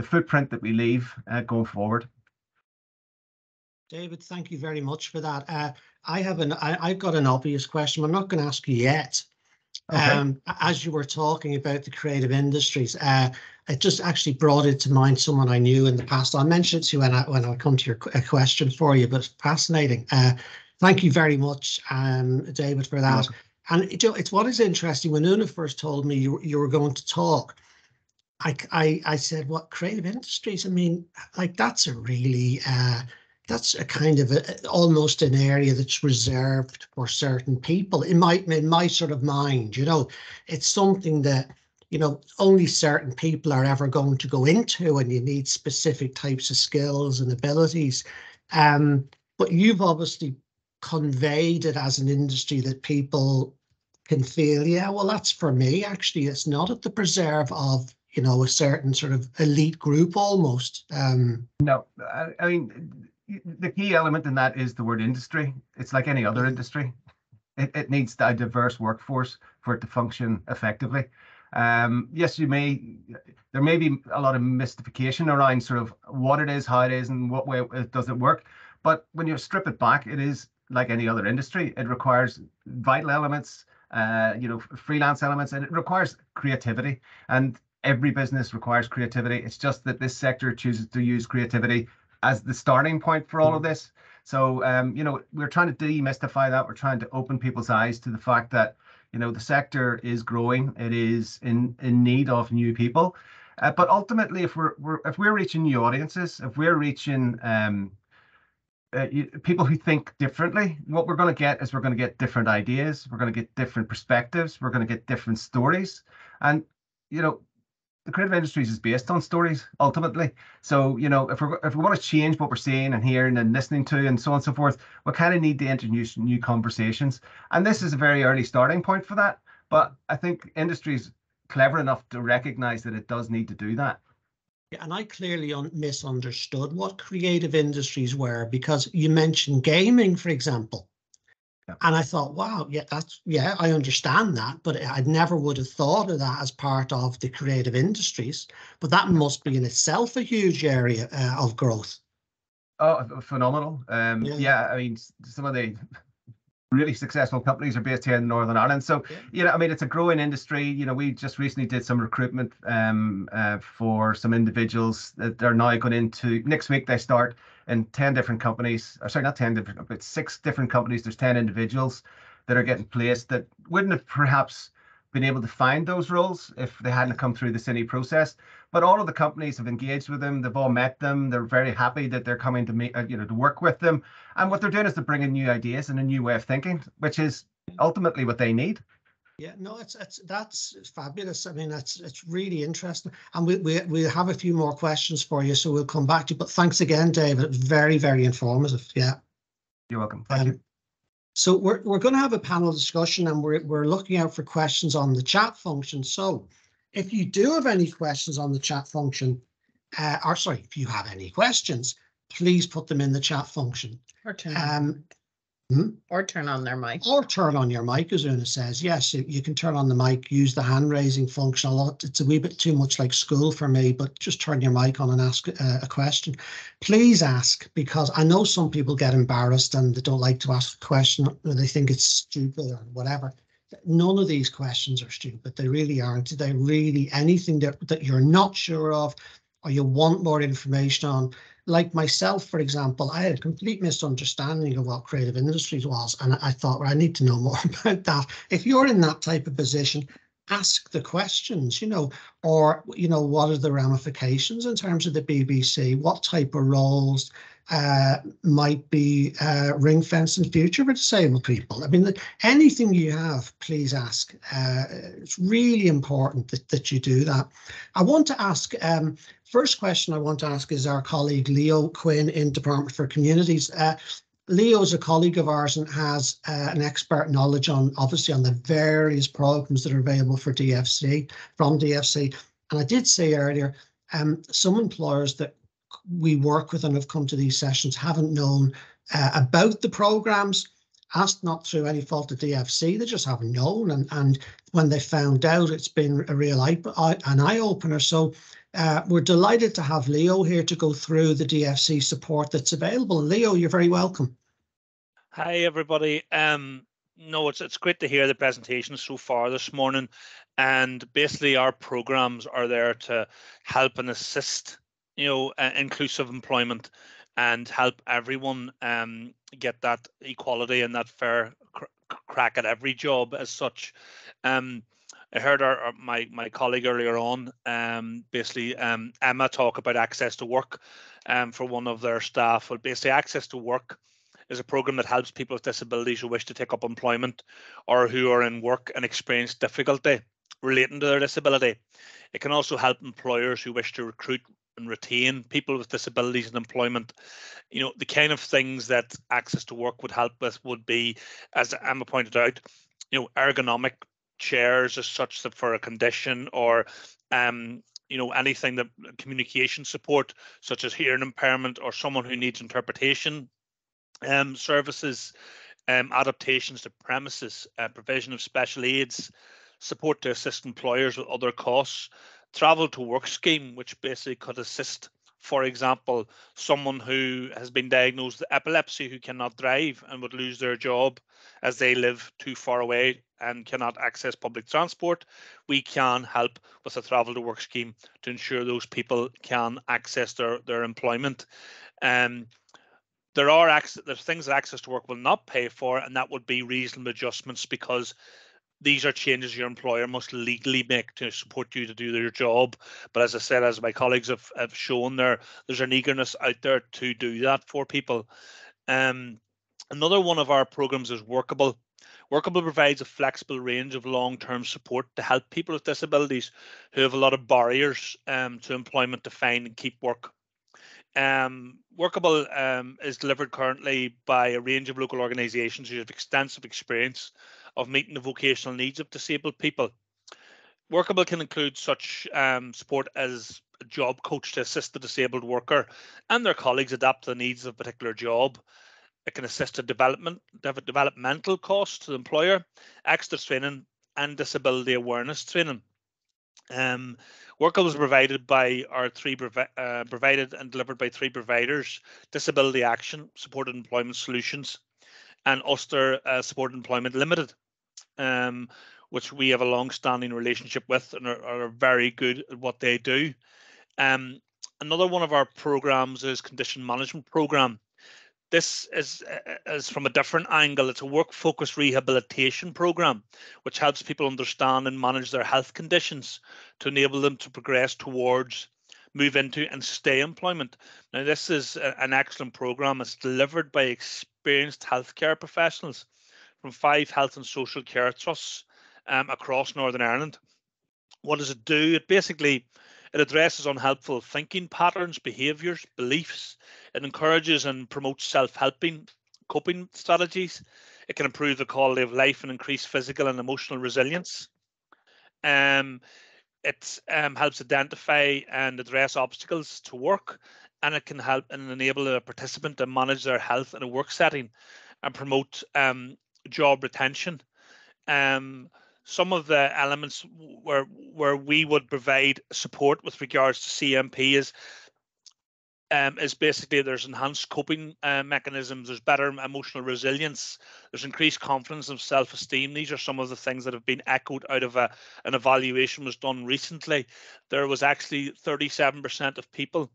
footprint that we leave going forward. David, thank you very much for that. I've got an obvious question. I'm not going to ask you yet. Okay. As you were talking about the creative industries, it just actually brought it to mind someone I knew in the past. I'll mention it to you when I come to your question for you, but it's fascinating. Thank you very much, David, for that. And it's what is interesting. When Una first told me you were going to talk, I said, what, creative industries? I mean, like that's a really that's a kind of almost an area that's reserved for certain people. In my sort of mind, it's something that only certain people are ever going to go into, and you need specific types of skills and abilities. But you've obviously conveyed it as an industry that people can feel, yeah, well, that's for me. Actually, it's not at the preserve of a certain sort of elite group almost. No, I mean, the key element in that is the word industry. It's like any other industry. It needs a diverse workforce for it to function effectively. Yes, there may be a lot of mystification around sort of what it is, how it is, and what way it does it work. But when you strip it back, it is like any other industry. It requires vital elements, freelance elements, and it requires creativity. And every business requires creativity. It's just that this sector chooses to use creativity as the starting point for all of this. So, we're trying to demystify that. We're trying to open people's eyes to the fact that, the sector is growing. It is in need of new people. But ultimately, if we're reaching new audiences, if we're reaching people who think differently, what we're going to get is we're going to get different ideas. We're going to get different perspectives. We're going to get different stories. And, the creative industries is based on stories ultimately. So, if we want to change what we're seeing and hearing and listening to and so on and so forth, we kind of need to introduce new conversations. And this is a very early starting point for that. But I think industry is clever enough to recognize that it does need to do that. Yeah, and I clearly misunderstood what creative industries were, because you mentioned gaming, for example. And I thought, wow, yeah, I understand that, but I never would have thought of that as part of the creative industries. But that must be in itself a huge area of growth. Oh, phenomenal. Yeah, I mean, some of the really successful companies are based here in Northern Ireland. So, I mean, it's a growing industry. We just recently did some recruitment for some individuals that are now going into, next week they start in 10 different companies. Or sorry, not 10 different, but 6 different companies. There's 10 individuals that are getting placed that wouldn't have perhaps been able to find those roles if they hadn't come through the Cine process. But all of the companies have engaged with them. They've all met them. They're very happy that they're coming to meet, to work with them. And what they're doing is they're bringing new ideas and a new way of thinking, which is ultimately what they need. Yeah, no, that's fabulous. I mean, it's really interesting. And we have a few more questions for you, so we'll come back to you. But thanks again, David. Very, very informative. Yeah. You're welcome. Thank you. So we're going to have a panel discussion, and we're looking out for questions on the chat function. So if you do have any questions on the chat function, if you have any questions, please put them in the chat function. Or turn on their mic. Or turn on your mic, as Una says. Yes, you can turn on the mic, use the hand raising function. It's a wee bit too much like school for me, but just turn your mic on and ask a question. Please ask, because I know some people get embarrassed and they don't like to ask a question, or they think it's stupid or whatever. None of these questions are stupid. They really aren't. They really, anything that you're not sure of or you want more information on. Like myself, for example, I had a complete misunderstanding of what creative industries was, and I thought, well, I need to know more about that. If you're in that type of position, ask the questions, or, what are the ramifications in terms of the BBC? What type of roles might be ring-fenced in future for disabled people? I mean, anything you have, please ask. It's really important that you do that. I want to ask, first question I want to ask is our colleague Leo Quinn in Department for Communities. Leo is a colleague of ours and has an expert knowledge obviously on the various programs that are available for DFC, from DFC. And I did say earlier, some employers that we work with and have come to these sessions haven't known about the programs, asked not through any fault of DFC, they just haven't known. And when they found out, it's been a real an eye-opener. So we're delighted to have Leo here to go through the DFC support that's available. Leo, you're very welcome. Hi, everybody. No, it's great to hear the presentations so far this morning. And basically, our programs are there to help and assist, inclusive employment and help everyone get that equality and that fair crack at every job as such. I heard my colleague earlier on, basically Emma, talk about access to work for one of their staff. Well, basically, access to work is a program that helps people with disabilities who wish to take up employment or who are in work and experience difficulty relating to their disability. It can also help employers who wish to recruit and retain people with disabilities in employment. You know, the kind of things that access to work would help with would be, as Emma pointed out, you know, ergonomic chairs as such that for a condition, or you know, anything that communication support such as hearing impairment, or someone who needs interpretation services, adaptations to premises, provision of special aids, support to assist employers with other costs, travel to work scheme, which basically could assist, for example, someone who has been diagnosed with epilepsy who cannot drive and would lose their job as they live too far away and cannot access public transport. We can help with a travel to work scheme to ensure those people can access their employment. There's things that access to work will not pay for, and that would be reasonable adjustments, because these are changes your employer must legally make to support you to do their job. But as I said, as my colleagues have shown, there's an eagerness out there to do that for people. Another one of our programs is Workable. Workable provides a flexible range of long-term support to help people with disabilities who have a lot of barriers to employment to find and keep work. Workable is delivered currently by a range of local organisations who have extensive experience of meeting the vocational needs of disabled people. Workable can include such support as a job coach to assist the disabled worker and their colleagues adapt to the needs of a particular job. It can assist in developmental costs to the employer, extra training, and disability awareness training. Workable is provided by our provided and delivered by three providers: Disability Action, Supported Employment Solutions, and Ulster Supported Employment Limited, which we have a long-standing relationship with and are very good at what they do. Another one of our programs is Condition Management Program. This is from a different angle. It's a work-focused rehabilitation program, which helps people understand and manage their health conditions to enable them to progress towards, move into and stay employment. Now, this is an excellent program. It's delivered by experienced healthcare professionals from 5 health and social care trusts across Northern Ireland. What does it do? It addresses unhelpful thinking patterns, behaviours, beliefs. It encourages and promotes self-helping coping strategies. It can improve the quality of life and increase physical and emotional resilience. It helps identify and address obstacles to work, and it can help and enable a participant to manage their health in a work setting and promote job retention. Some of the elements where we would provide support with regards to CMP is basically there's enhanced coping mechanisms, there's better emotional resilience, there's increased confidence and self-esteem. These are some of the things that have been echoed out of an evaluation was done recently. There was actually 37% of people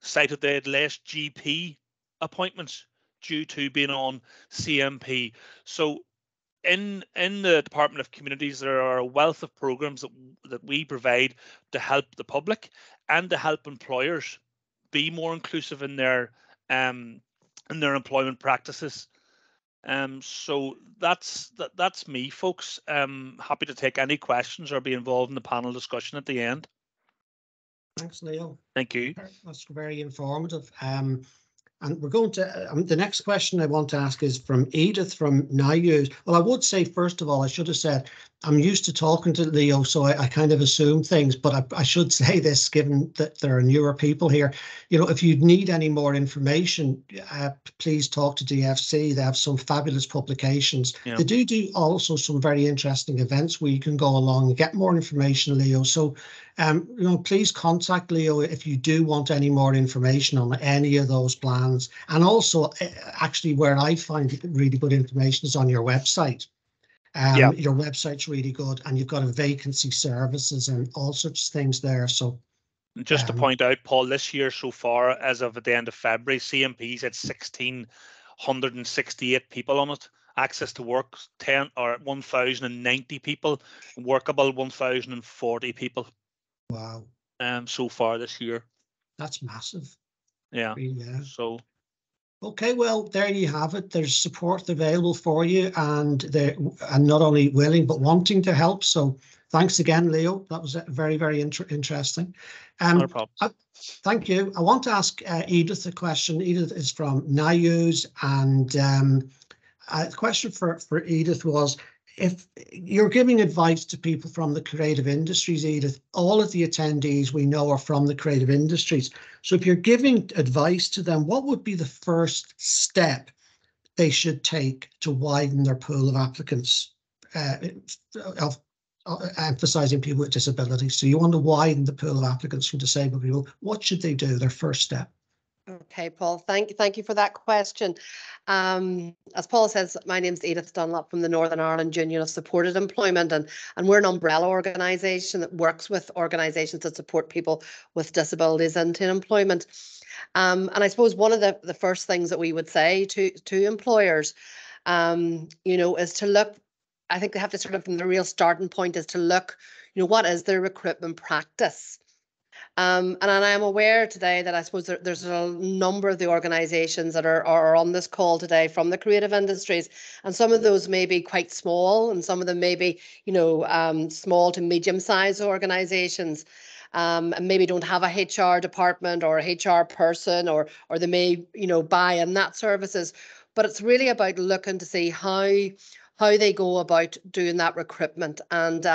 cited they had less GP appointments due to being on CMP. So in the Department of Communities, there are a wealth of programs that we provide to help the public and to help employers be more inclusive in their employment practices. So that's me, folks. Happy to take any questions or be involved in the panel discussion at the end. Thanks, Leo. Thank you. That's very informative. And we're going to, the next question I want to ask is from Edith from NIUS. Well, I would say, first of all, I should have said, I'm used to talking to Leo, so I kind of assume things, but I should say this, given that there are newer people here. You know, if you need any more information, please talk to DFC. They have some fabulous publications. Yeah. They do also some very interesting events where you can go along and get more information, Leo. So, you know, please contact Leo if you do want any more information on any of those plans. And also, actually, where I find really good information is on your website. Your website's really good, and you've got a vacancy services and all such things there. So just to point out, Paul, this year so far, as of the end of February, CMP's had 1,668 people on it, access to work 1,090 people, workable 1,040 people. Wow. So far this year. That's massive. Yeah. Yeah. So. Okay, well, there you have it. There's support available for you, and they're not only willing but wanting to help. So thanks again, Leo. That was very, very interesting. No problem. Thank you. I want to ask Edith a question. Edith is from NIUS, and the question for Edith was, if you're giving advice to people from the creative industries, Edith, all of the attendees we know are from the creative industries. So if you're giving advice to them, what would be the first step they should take to widen their pool of applicants, emphasizing people with disabilities? So you want to widen the pool of applicants from disabled people. What should they do, their first step? Okay, Paul, thank you for that question. As Paul says, my name's Edith Dunlop from the Northern Ireland Union of Supported Employment, and we're an umbrella organisation that works with organisations that support people with disabilities into employment. And I suppose one of the first things that we would say to employers, is to look. I think they have to sort of, from the real starting point, is to look, what is their recruitment practice? And I'm aware today that I suppose there's a number of the organisations that are on this call today from the creative industries, and some of those may be quite small, and some of them may be, small to medium-sized organisations, and maybe don't have a HR department or a HR person, or they may, buy in that services. But it's really about looking to see how they go about doing that recruitment, and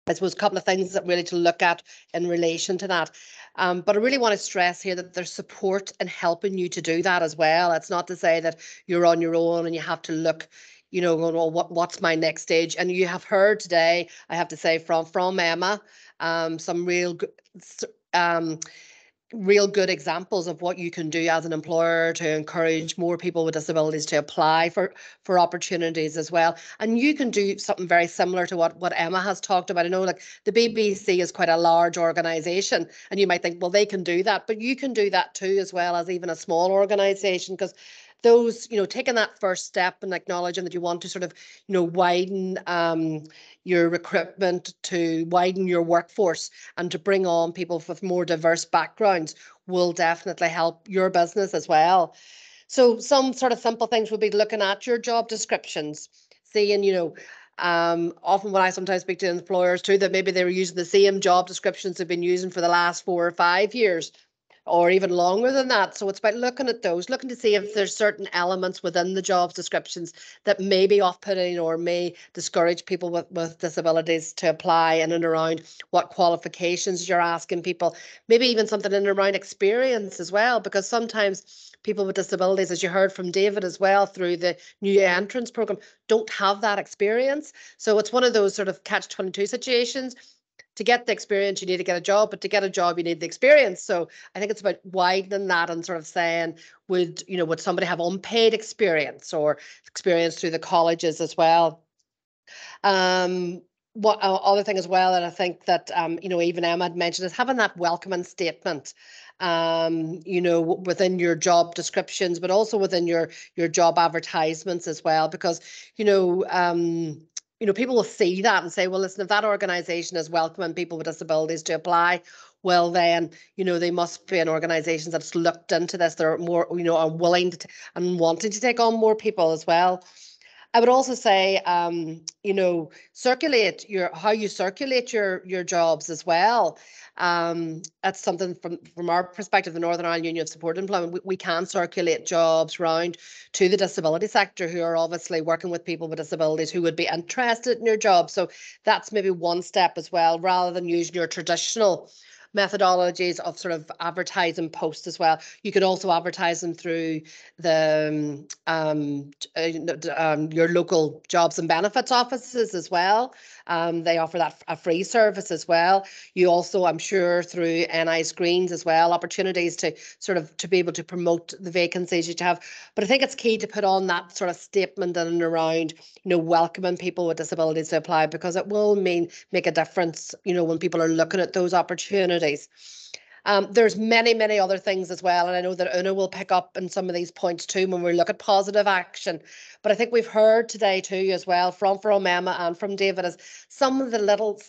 I suppose a couple of things that really to look at in relation to that. But I really want to stress here that there's support in helping you to do that as well. It's not to say that you're on your own and you have to look, what's my next stage? And you have heard today, I have to say, from Emma, some real good examples of what you can do as an employer to encourage more people with disabilities to apply for opportunities as well. And you can do something very similar to what Emma has talked about. I know, like, the BBC is quite a large organisation, and you might think, well, they can do that, but you can do that too, as well as even a small organisation, because those, taking that first step and acknowledging that you want to sort of, widen your recruitment, to widen your workforce and to bring on people with more diverse backgrounds will definitely help your business as well. So some sort of simple things would be looking at your job descriptions, seeing, often when I sometimes speak to employers too, that maybe they were using the same job descriptions they've been using for the last 4 or 5 years, or even longer than that. So it's about looking at those, looking to see if there's certain elements within the job descriptions that may be off-putting or may discourage people with disabilities to apply, in and around what qualifications you're asking people, maybe even something in and around experience as well, because sometimes people with disabilities, as you heard from David as well, through the new entrance programme, don't have that experience. So it's one of those sort of catch-22 situations. To get the experience, you need to get a job, but to get a job, you need the experience. So I think it's about widening that and sort of saying, would somebody have unpaid experience or experience through the colleges as well? What other thing as well that I think that even Emma had mentioned is having that welcoming statement, within your job descriptions, but also within your job advertisements as well, because people will see that and say, well, listen, if that organisation is welcoming people with disabilities to apply, well, then, they must be an organisation that's looked into this. They're more, are willing to and wanting to take on more people as well. I would also say, circulate how you circulate your jobs as well. That's something from our perspective, the Northern Ireland Union of Supported Employment, we can circulate jobs round to the disability sector who are obviously working with people with disabilities who would be interested in your job. So that's maybe one step as well, rather than using your traditional methodologies of sort of advertising posts as well. You could also advertise them through the your local jobs and benefits offices as well. They offer that a free service as well. You also, I'm sure, through NI screens as well, opportunities to sort of to be able to promote the vacancies that you have. But I think it's key to put on that sort of statement in and around, welcoming people with disabilities to apply, because it will make a difference, when people are looking at those opportunities. There's many other things as well, and I know that Una will pick up on some of these points too when we look at positive action. But I think we've heard today too as well from Emma and from David is some of the little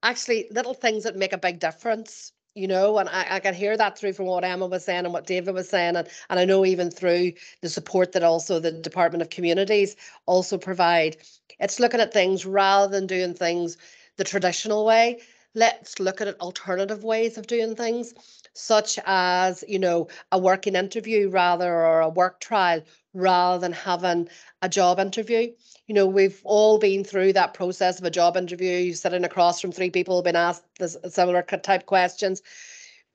actually little things that make a big difference. You know, and I can hear that through from what Emma was saying and what David was saying, and I know even through the support that also the Department of Communities also provide. It's looking at things rather than doing things the traditional way. Let's look at alternative ways of doing things, such as, you know, a working interview rather, or a work trial rather than having a job interview. You know, we've all been through that process of a job interview, sitting across from three people, been asked similar type questions.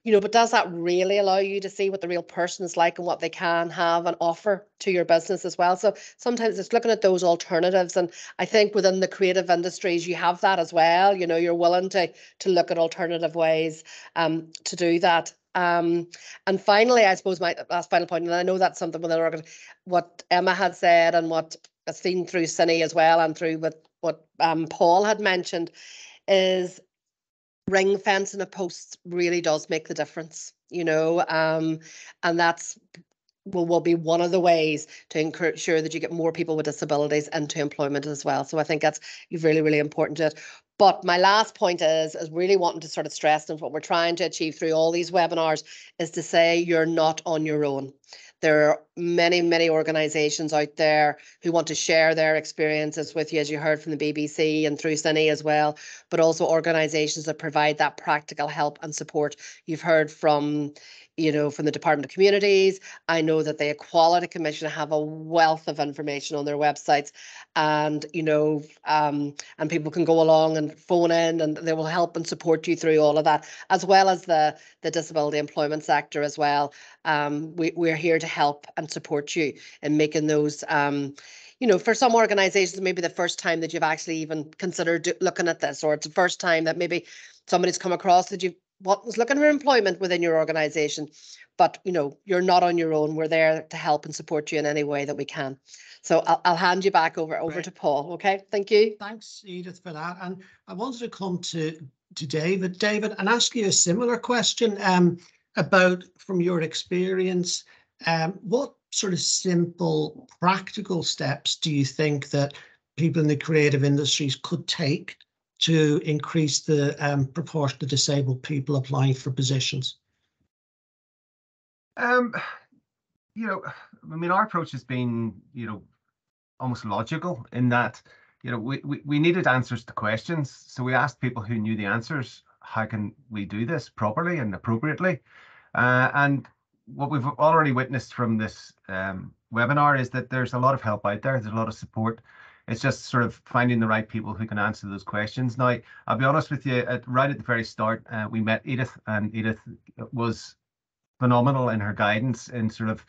You know, but does that really allow you to see what the real person is like and what they can have and offer to your business as well? So sometimes it's looking at those alternatives. And I think within the creative industries, you have that as well. You know, you're willing to look at alternative ways to do that. And finally, I suppose my last final point, and I know that's something within what Emma had said and what I've seen through Cine as well, and through what Paul had mentioned, is ring fencing of posts really does make the difference, you know, and that's will be one of the ways to ensure that you get more people with disabilities into employment as well. So I think that's really important to it. But my last point is really wanting to sort of stress, and what we're trying to achieve through all these webinars is to say you're not on your own. There are many organisations out there who want to share their experiences with you, as you heard from the BBC and through Cine as well, but also organisations that provide that practical help and support. You've heard from, you know, from the Department of Communities. I know that the Equality Commission have a wealth of information on their websites, and, you know, and people can go along and phone in and they will help and support you through all of that, as well as the disability employment sector as well. We're here to help and support you in making those, you know, for some organisations, maybe the first time that you've actually even considered looking at this, or it's the first time that maybe somebody's come across that you was looking for employment within your organisation. But, you know, you're not on your own. We're there to help and support you in any way that we can. So I'll hand you back over to Paul. Okay, thank you. Thanks, Edith, for that. And I wanted to come to David, and ask you a similar question about, from your experience, what sort of simple, practical steps do you think that people in the creative industries could take to increase the proportion of disabled people applying for positions? You know, I mean, our approach has been, you know, almost logical in that, you know, we needed answers to questions. So we asked people who knew the answers, how can we do this properly and appropriately? And what we've already witnessed from this webinar is that there's a lot of help out there. There's a lot of support. It's just sort of finding the right people who can answer those questions. Now, I'll be honest with you, right at the very start, we met Edith, and Edith was phenomenal in her guidance in sort of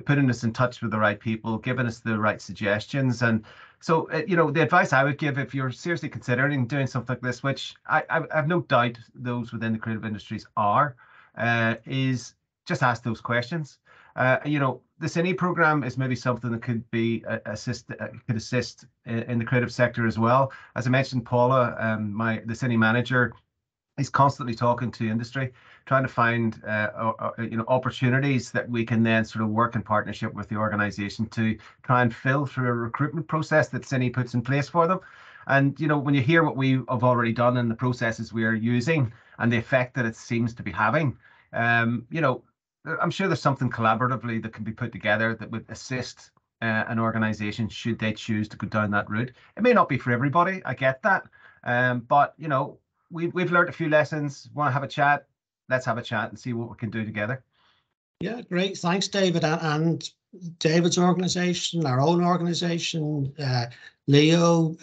putting us in touch with the right people, giving us the right suggestions. And so, you know, the advice I would give if you're seriously considering doing something like this, which I have no doubt those within the creative industries are, is just ask those questions. You know, the Cine program is maybe something that could be could assist in the creative sector as well. As I mentioned, Paula, the Cine manager, is constantly talking to industry, trying to find you know, opportunities that we can then sort of work in partnership with the organisation to try and fill through a recruitment process that Cine puts in place for them. And, you know, when you hear what we have already done and the processes we are using and the effect that it seems to be having, you know, I'm sure there's something collaboratively that can be put together that would assist an organisation should they choose to go down that route. It may not be for everybody, I get that, but, you know, we've learned a few lessons. Want to have a chat? Let's have a chat and see what we can do together. Yeah, great. Thanks, David. And David's organisation, our own organisation, Leo,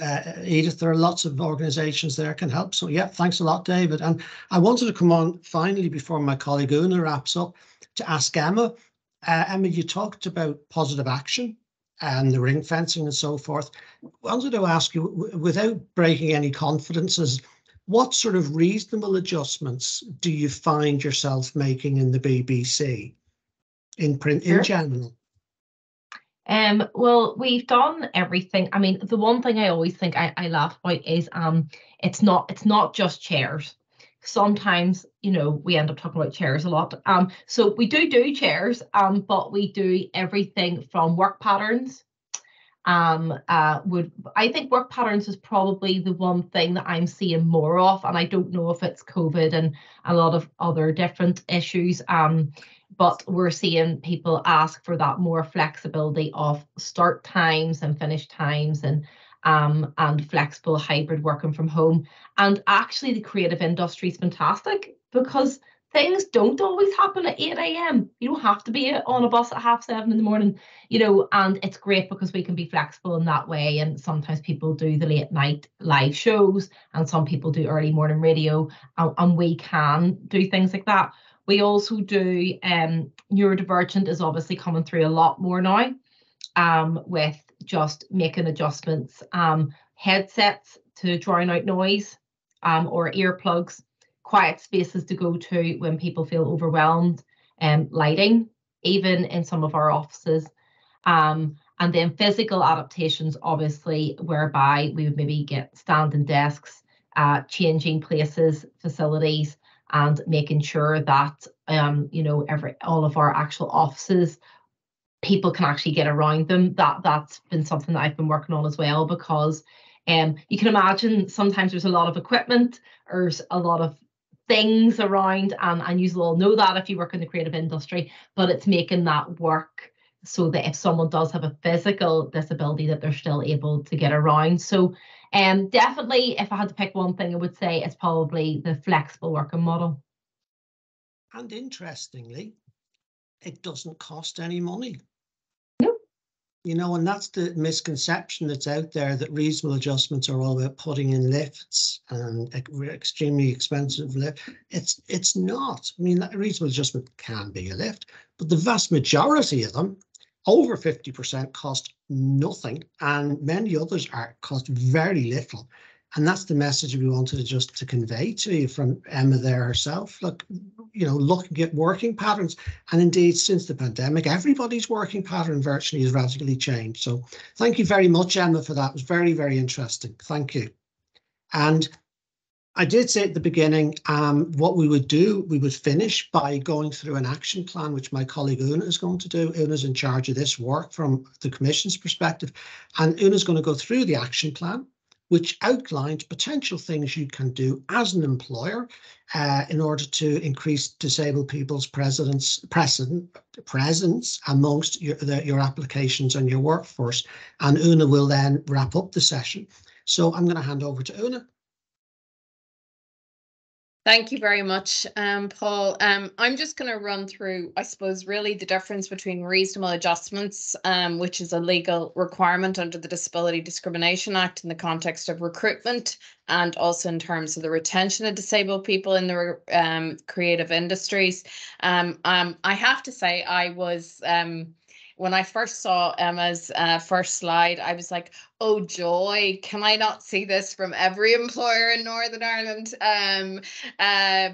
Edith, there are lots of organisations there can help. So yeah, thanks a lot, David. And I wanted to come on finally before my colleague Una wraps up to ask Emma. Emma, you talked about positive action and the ring fencing and so forth. I wanted to ask you, without breaking any confidences, what sort of reasonable adjustments do you find yourself making in the BBC in print in general? Well, we've done everything. I mean, the one thing I always think I laugh about is it's not just chairs. sometimes, you know, we end up talking about chairs a lot. So we do chairs, but we do everything from work patterns. I think work patterns is probably the one thing that I'm seeing more of, and I don't know if it's COVID and a lot of other different issues. But we're seeing people ask for that more flexibility of start times and finish times, and flexible hybrid working from home. And actually the creative industry is fantastic because things don't always happen at 8 a.m. You don't have to be on a bus at 7:30 in the morning, you know, and it's great because we can be flexible in that way. And sometimes people do the late night live shows and some people do early morning radio, and we can do things like that. We also do neurodivergent is obviously coming through a lot more now, with just making adjustments, headsets to drown out noise, or earplugs, quiet spaces to go to when people feel overwhelmed, lighting, even in some of our offices. And then physical adaptations, obviously, whereby we would maybe get standing desks, changing places, facilities, and making sure that you know, all of our actual offices, people can actually get around them. That's been something that I've been working on as well, because you can imagine sometimes there's a lot of equipment, there's a lot of things around, and you all know that if you work in the creative industry, but it's making that work so that if someone does have a physical disability, that they're still able to get around. So definitely, if I had to pick one thing, I would say it's probably the flexible working model. And interestingly, it doesn't cost any money. No. You know, and that's the misconception that's out there, that reasonable adjustments are all about putting in lifts and extremely expensive lift. It's not. I mean, a reasonable adjustment can be a lift, but the vast majority of them, over 50%, cost nothing, and many others cost very little. And that's the message we wanted just to convey to you from Emma there herself. Look, you know, looking at working patterns, and indeed since the pandemic, everybody's working pattern virtually has radically changed. So thank you very much, Emma, for that. It was very, very interesting. Thank you. And I did say at the beginning, what we would do, we would finish by going through an action plan, which my colleague Una is going to do. Una's in charge of this work from the Commission's perspective, and Una's going to go through the action plan, which outlines potential things you can do as an employer in order to increase disabled people's presence amongst your applications and your workforce. And Una will then wrap up the session. So I'm going to hand over to Una. Thank you very much, Paul. I'm just going to run through, I suppose, really the difference between reasonable adjustments, which is a legal requirement under the Disability Discrimination Act in the context of recruitment, and also in terms of the retention of disabled people in the creative industries. I have to say, I was, when I first saw Emma's first slide, I was like, oh joy, can I not see this from every employer in Northern Ireland?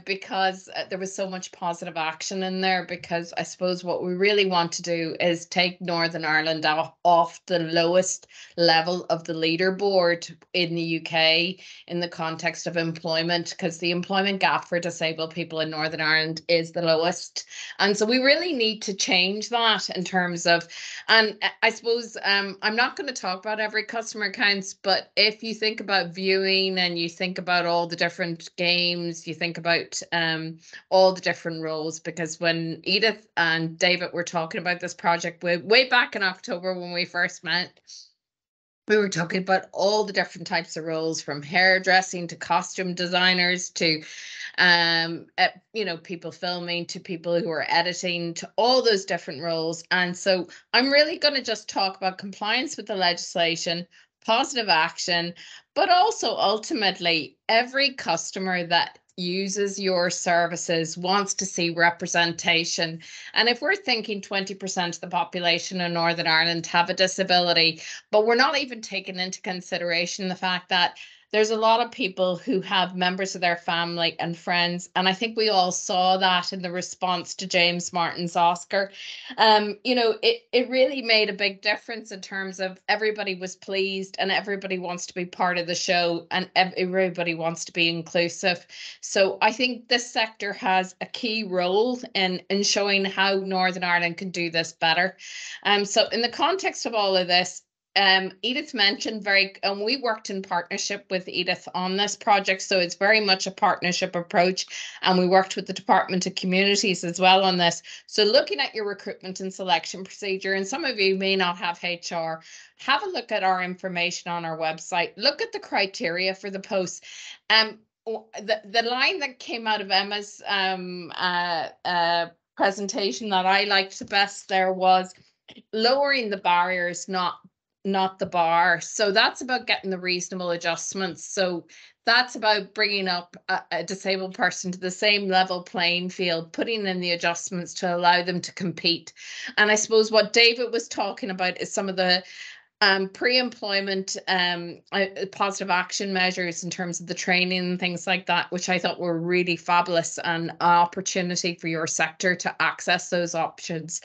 Because there was so much positive action in there, because I suppose what we really want to do is take Northern Ireland off the lowest level of the leaderboard in the UK in the context of employment, because the employment gap for disabled people in Northern Ireland is the lowest. And so we really need to change that in terms of, and I suppose I'm not going to talk about every customer accounts, but if you think about viewing and you think about all the different games, you think about all the different roles, because when Edith and David were talking about this project way back in October when we first met, we were talking about all the different types of roles, from hairdressing to costume designers to you know, people filming to people who are editing, to all those different roles. And so I'm really going to just talk about compliance with the legislation, positive action, but also ultimately every customer that uses your services wants to see representation. And if we're thinking 20% of the population in Northern Ireland have a disability, but we're not even taking into consideration the fact that there's a lot of people who have members of their family and friends, and I think we all saw that in the response to James Martin's Oscar. You know, it really made a big difference in terms of everybody was pleased and everybody wants to be part of the show and everybody wants to be inclusive. So I think this sector has a key role in showing how Northern Ireland can do this better. So in the context of all of this, Edith mentioned and we worked in partnership with Edith on this project, so it's very much a partnership approach, and we worked with the Department of Communities as well on this. So looking at your recruitment and selection procedure, and some of you may not have HR, have a look at our information on our website, look at the criteria for the posts. The line that came out of Emma's presentation that I liked the best there was lowering the barriers, not the bar. So that's about getting the reasonable adjustments. So that's about bringing up a disabled person to the same level playing field, putting in the adjustments to allow them to compete. And I suppose what David was talking about is some of the pre-employment positive action measures in terms of the training and things like that, which I thought were really fabulous, and an opportunity for your sector to access those options.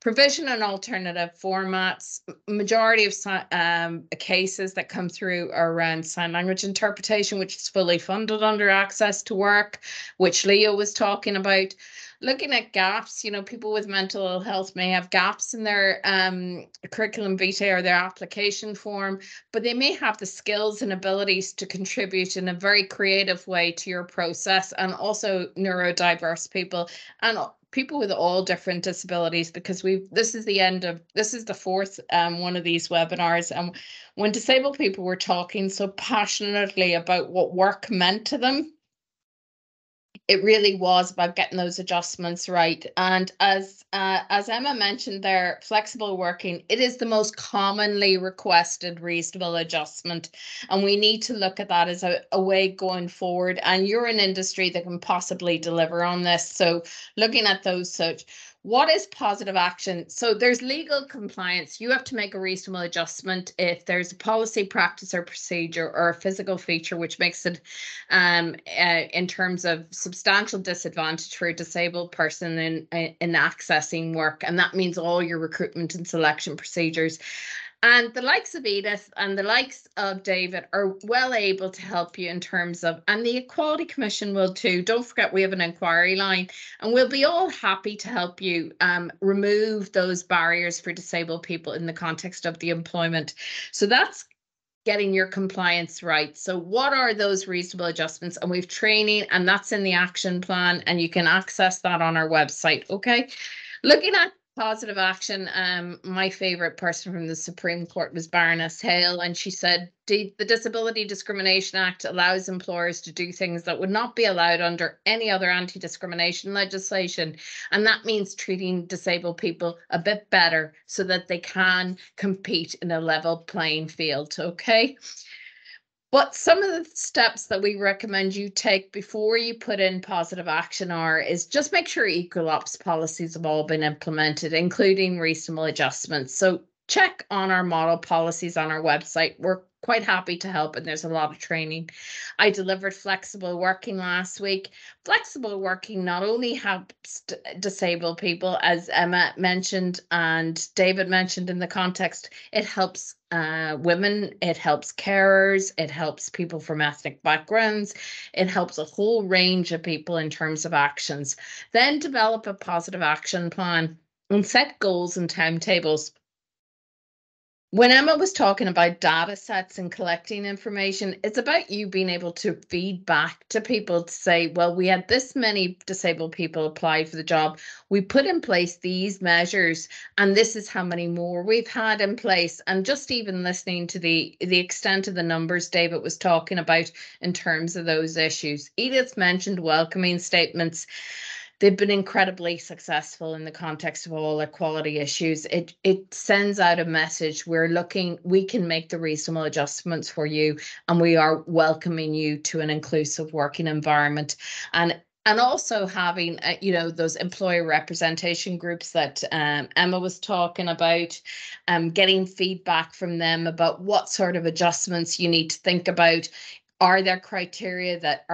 Provision and alternative formats. Majority of cases that come through are around sign language interpretation, which is fully funded under Access to Work, which Leo was talking about. Looking at gaps, you know, people with mental health may have gaps in their curriculum vitae or their application form, but they may have the skills and abilities to contribute in a very creative way to your process, and also neurodiverse people and people with all different disabilities, because this is the fourth one of these webinars, and when disabled people were talking so passionately about what work meant to them, it really was about getting those adjustments right. And as Emma mentioned there, flexible working, it is the most commonly requested reasonable adjustment. And we need to look at that as a way going forward. And you're an industry that can possibly deliver on this. So looking at those such. What is positive action? So there's legal compliance. You have to make a reasonable adjustment if there's a policy, practice, or procedure, or a physical feature which makes it in terms of substantial disadvantage for a disabled person in accessing work. And that means all your recruitment and selection procedures. And the likes of Edith and the likes of David are well able to help you in terms of, and the Equality Commission will too. Don't forget, we have an inquiry line, and we'll be all happy to help you remove those barriers for disabled people in the context of the employment. So that's getting your compliance right. So what are those reasonable adjustments? And we've training, and that's in the action plan, and you can access that on our website. Okay. Looking at positive action, my favorite person from the Supreme Court was Baroness Hale, and she said the Disability Discrimination Act allows employers to do things that would not be allowed under any other anti-discrimination legislation, and that means treating disabled people a bit better so that they can compete in a level playing field. Okay. But some of the steps that we recommend you take before you put in positive action is just make sure equal ops policies have all been implemented, including reasonable adjustments. So check on our model policies on our website. We're quite happy to help, and there's a lot of training. I delivered flexible working last week. Flexible working not only helps disabled people, as Emma mentioned and David mentioned in the context, it helps women, it helps carers, it helps people from ethnic backgrounds, it helps a whole range of people in terms of actions. Then develop a positive action plan and set goals and timetables. When Emma was talking about data sets and collecting information, it's about you being able to feed back to people to say, well, we had this many disabled people apply for the job. We put in place these measures, and this is how many more we've had in place. And just even listening to the extent of the numbers David was talking about in terms of those issues. Edith mentioned welcoming statements. They've been incredibly successful in the context of all equality issues. It sends out a message. We can make the reasonable adjustments for you, and we are welcoming you to an inclusive working environment. And also having, those employer representation groups that Emma was talking about, getting feedback from them about what sort of adjustments you need to think about. Are there criteria that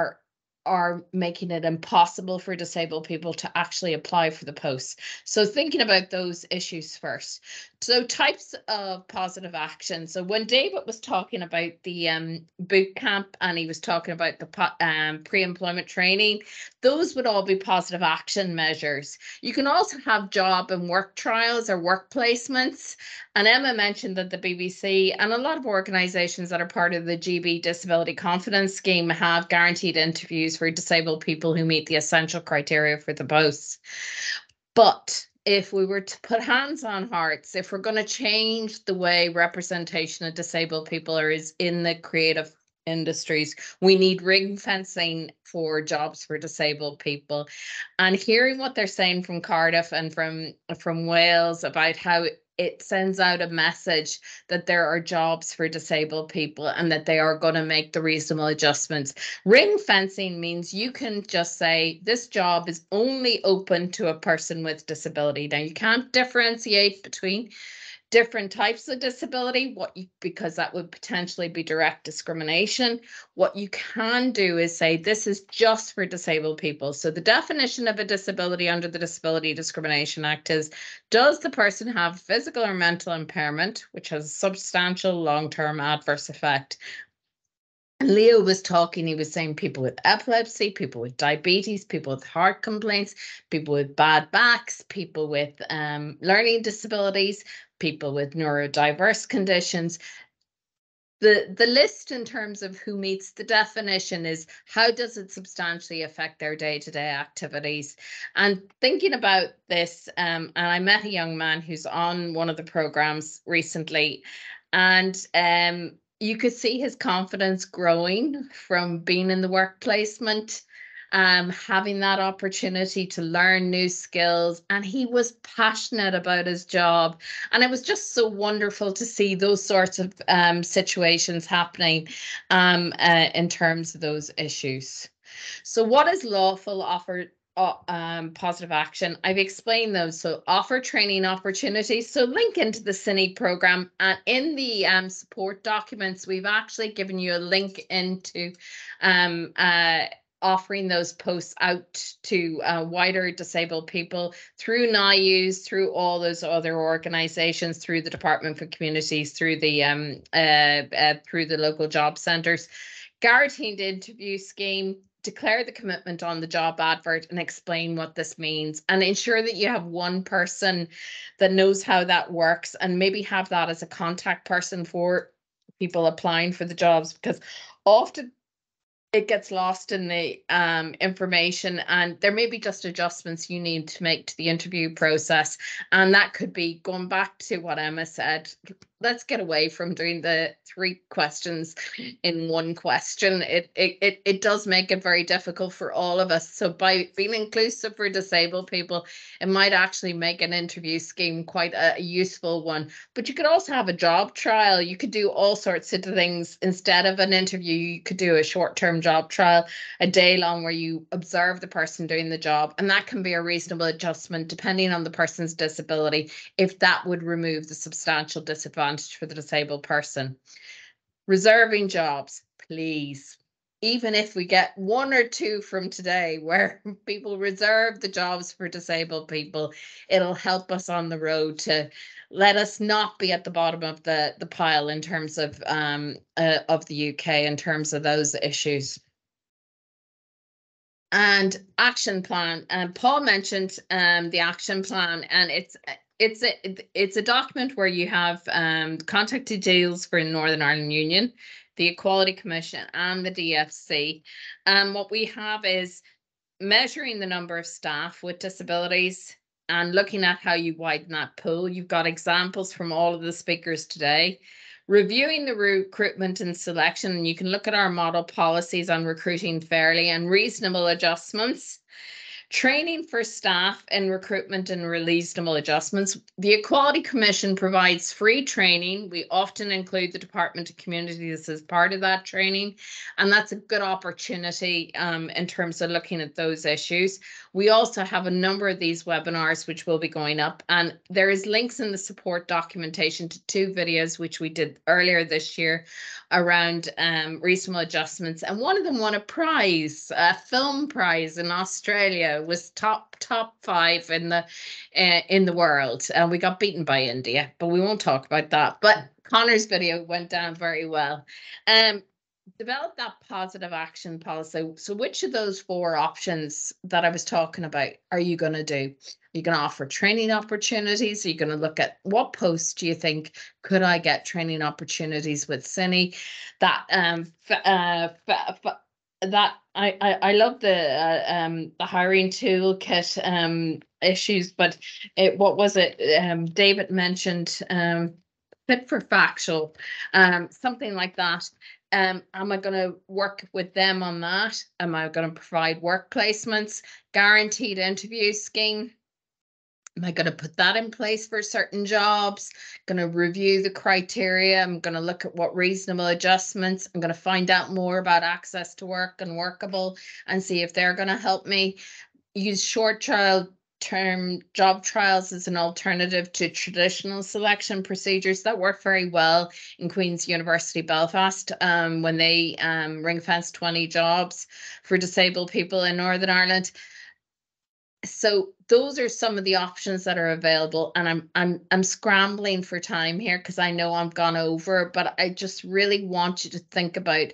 are making it impossible for disabled people to actually apply for the posts? So thinking about those issues first. So types of positive action. So when David was talking about the boot camp and he was talking about the pre-employment training, those would all be positive action measures. You can also have job and work trials or work placements. And Emma mentioned that the BBC and a lot of organisations that are part of the GB Disability Confidence Scheme have guaranteed interviews for disabled people who meet the essential criteria for the posts. But if we were to put hands on hearts, if we're going to change the way representation of disabled people is in the creative industries, we need ring fencing for jobs for disabled people. And hearing what they're saying from Cardiff and from Wales about how it sends out a message that there are jobs for disabled people and that they are going to make the reasonable adjustments. Ring fencing means you can just say this job is only open to a person with disability. Now you can't differentiate between different types of disability, because that would potentially be direct discrimination. What you can do is say this is just for disabled people. So the definition of a disability under the Disability Discrimination Act is, does the person have physical or mental impairment which has a substantial long-term adverse effect? And Leo was talking, he was saying people with epilepsy, people with diabetes, people with heart complaints, people with bad backs, people with learning disabilities, people with neurodiverse conditions. The list in terms of who meets the definition is, how does it substantially affect their day-to-day activities? And thinking about this, and I met a young man who's on one of the programs recently, and you could see his confidence growing from being in the work placement, having that opportunity to learn new skills, and he was passionate about his job. And it was just so wonderful to see those sorts of situations happening in terms of those issues. So what is lawful positive action? I've explained those. So offer training opportunities. So link into the CINI program, and in the support documents, we've actually given you a link into offering those posts out to wider disabled people through NIUs, through all those other organisations, through the Department for Communities, through the local job centres. Guaranteed interview scheme. Declare the commitment on the job advert and explain what this means, and ensure that you have one person that knows how that works, and maybe have that as a contact person for people applying for the jobs, because often it gets lost in the information, and there may be just adjustments you need to make to the interview process. And that could be going back to what Emma said. Let's get away from doing the 3 questions in one question. It does make it very difficult for all of us. So by being inclusive for disabled people, it might actually make an interview scheme quite a useful one. But you could also have a job trial. You could do all sorts of things. Instead of an interview, you could do a short-term job trial, a day long, where you observe the person doing the job. And that can be a reasonable adjustment depending on the person's disability, if that would remove the substantial disadvantage for the disabled person. Reserving jobs, please. Even if we get 1 or 2 from today where people reserve the jobs for disabled people, it'll help us on the road to let us not be at the bottom of the pile in terms of the UK, in terms of those issues. And action plan. And Paul mentioned the action plan, and it's a document where you have contact details for Northern Ireland Union, the Equality Commission, and the DFC. What we have is measuring the number of staff with disabilities and looking at how you widen that pool. You've got examples from all of the speakers today. Reviewing the recruitment and selection, and you can look at our model policies on recruiting fairly and reasonable adjustments. Training for staff in recruitment and reasonable adjustments. The Equality Commission provides free training. We often include the Department of Communities as part of that training, and that's a good opportunity in terms of looking at those issues. We also have a number of these webinars which will be going up, and there is links in the support documentation to 2 videos which we did earlier this year around reasonable adjustments, and one of them won a prize, a film prize in Australia. Was top 5 in the world, and we got beaten by India, but we won't talk about that. But Connor's video went down very well. Develop that positive action policy. So which of those 4 options that I was talking about are you going to do? Are you going to offer training opportunities? Are you going to look at what posts do you think could I get training opportunities with Cine? That that I love the hiring toolkit issues, but what was it? David mentioned fit for factual, something like that. Am I going to work with them on that? Am I going to provide work placements, guaranteed interview scheme? Am I going to put that in place for certain jobs? Going to review the criteria. I'm going to look at what reasonable adjustments. I'm going to find out more about access to work and Workable and see if they're going to help me. Use short-term job trials as an alternative to traditional selection procedures that work very well in Queen's University Belfast when they ring-fence 20 jobs for disabled people in Northern Ireland. So those are some of the options that are available, and I'm scrambling for time here because I know I've gone over, but I just really want you to think about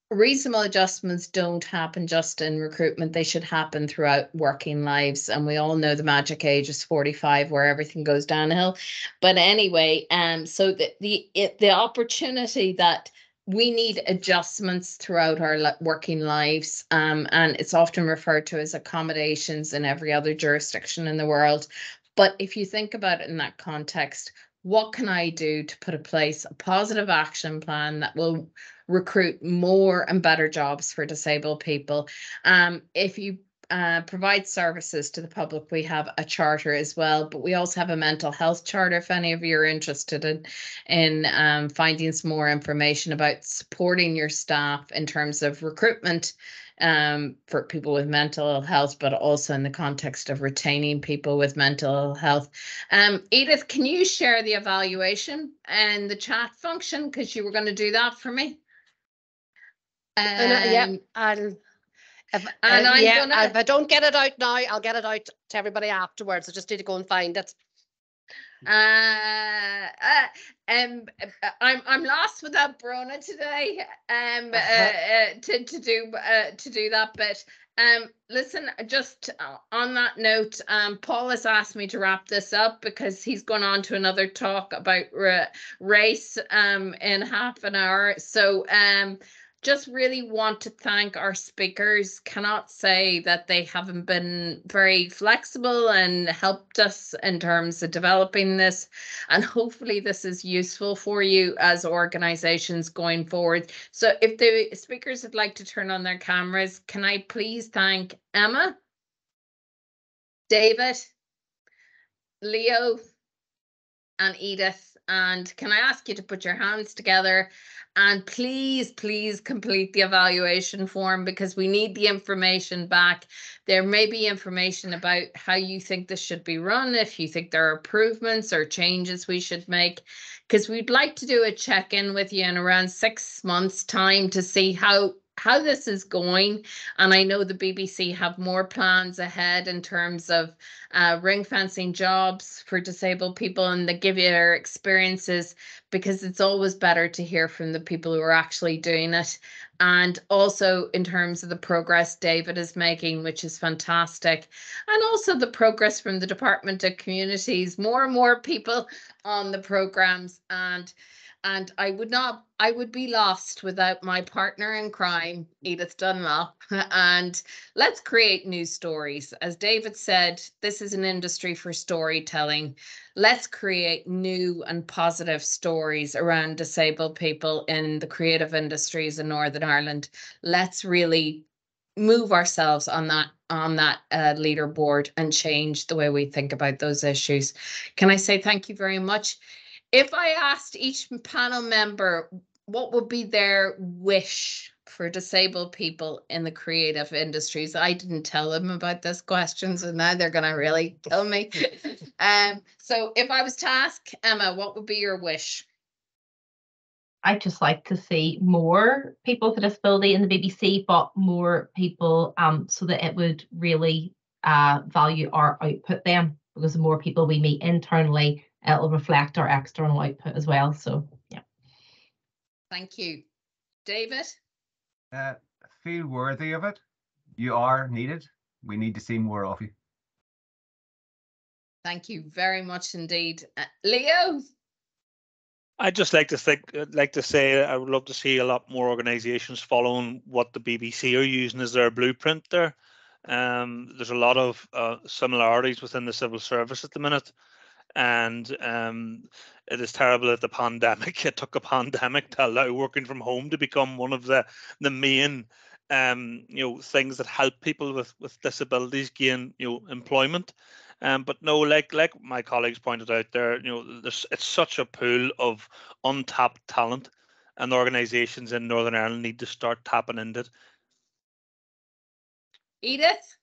reasonable adjustments don't happen just in recruitment. They should happen throughout working lives, and we all know the magic age is 45 where everything goes downhill. But anyway, so the opportunity that we need adjustments throughout our working lives, and it's often referred to as accommodations in every other jurisdiction in the world. But if you think about it in that context, what can I do to put in place a positive action plan that will recruit more and better jobs for disabled people? If you provide services to the public, we have a charter as well, but we also have a mental health charter if any of you are interested in finding some more information about supporting your staff in terms of recruitment for people with mental health, but also in the context of retaining people with mental health. Edith, can you share the evaluation and the chat function, because you were going to do that for me? Yeah, if I don't get it out now, I'll get it out to everybody afterwards. I just need to go and find it. I'm lost without Brona today. To do that bit. Listen, just on that note, Paul has asked me to wrap this up because he's gone on to another talk about race in half an hour. So just really want to thank our speakers. Cannot say that they haven't been very flexible and helped us in terms of developing this. And hopefully this is useful for you as organizations going forward. So if the speakers would like to turn on their cameras, can I please thank Emma, David, Leo, and Edith. And can I ask you to put your hands together and please complete the evaluation form, because we need the information back. There may be information about how you think this should be run, if you think there are improvements or changes we should make, because we'd like to do a check-in with you in around 6 months' time to see how this is going. And I know the BBC have more plans ahead in terms of ring fencing jobs for disabled people, and they give you their experiences, because it's always better to hear from the people who are actually doing it. And also in terms of the progress David is making, which is fantastic. And also the progress from the Department of Communities, more and more people on the programs. And I would be lost without my partner in crime, Edith Dunlop. And let's create new stories. As David said, this is an industry for storytelling. Let's create new and positive stories around disabled people in the creative industries in Northern Ireland. Let's really move ourselves on on that leaderboard and change the way we think about those issues. Can I say thank you very much? If I asked each panel member what would be their wish for disabled people in the creative industries, I didn't tell them about this question, so now they're going to really kill me. So if I was to ask Emma, what would be your wish? I'd just like to see more people with a disability in the BBC, but more people so that it would really value our output then, because the more people we meet internally, it'll reflect our external output as well. So, yeah. Thank you. David? Feel worthy of it. You are needed. We need to see more of you. Thank you very much indeed. Leo? I'd just like to say I would love to see a lot more organisations following what the BBC are using as their blueprint there. There's a lot of similarities within the civil service at the minute, and it is terrible that the pandemic, it took a pandemic to allow working from home to become one of the main things that help people with disabilities gain employment. But no, like my colleagues pointed out there, it's such a pool of untapped talent, and organisations in Northern Ireland need to start tapping into it. Edith?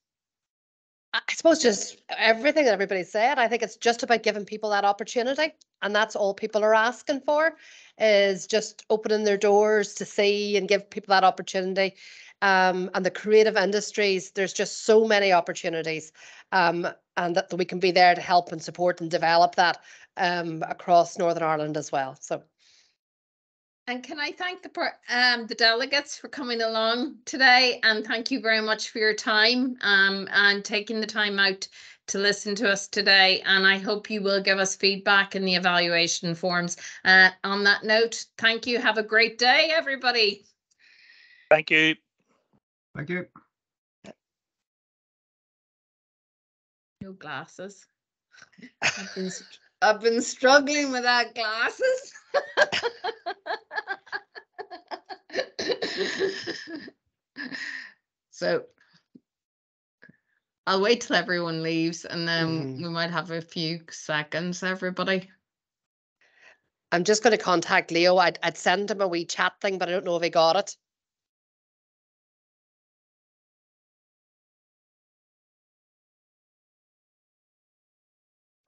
I suppose just everything that everybody said. I think it's just about giving people that opportunity, and that's all people are asking for, is just opening their doors to see and give people that opportunity. And the creative industries, there's just so many opportunities, and that we can be there to help and support and develop that across Northern Ireland as well. So. And can I thank the delegates for coming along today, and thank you very much for your time and taking the time out to listen to us today. And I hope you will give us feedback in the evaluation forms. On that note, thank you. Have a great day, everybody. Thank you. Thank you. No glasses. I've been struggling without glasses. So I'll wait till everyone leaves, and then we might have a few seconds, everybody. I'm just going to contact Leo. I'd send him a wee chat thing, but I don't know if he got it.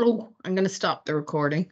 Oh, I'm going to stop the recording.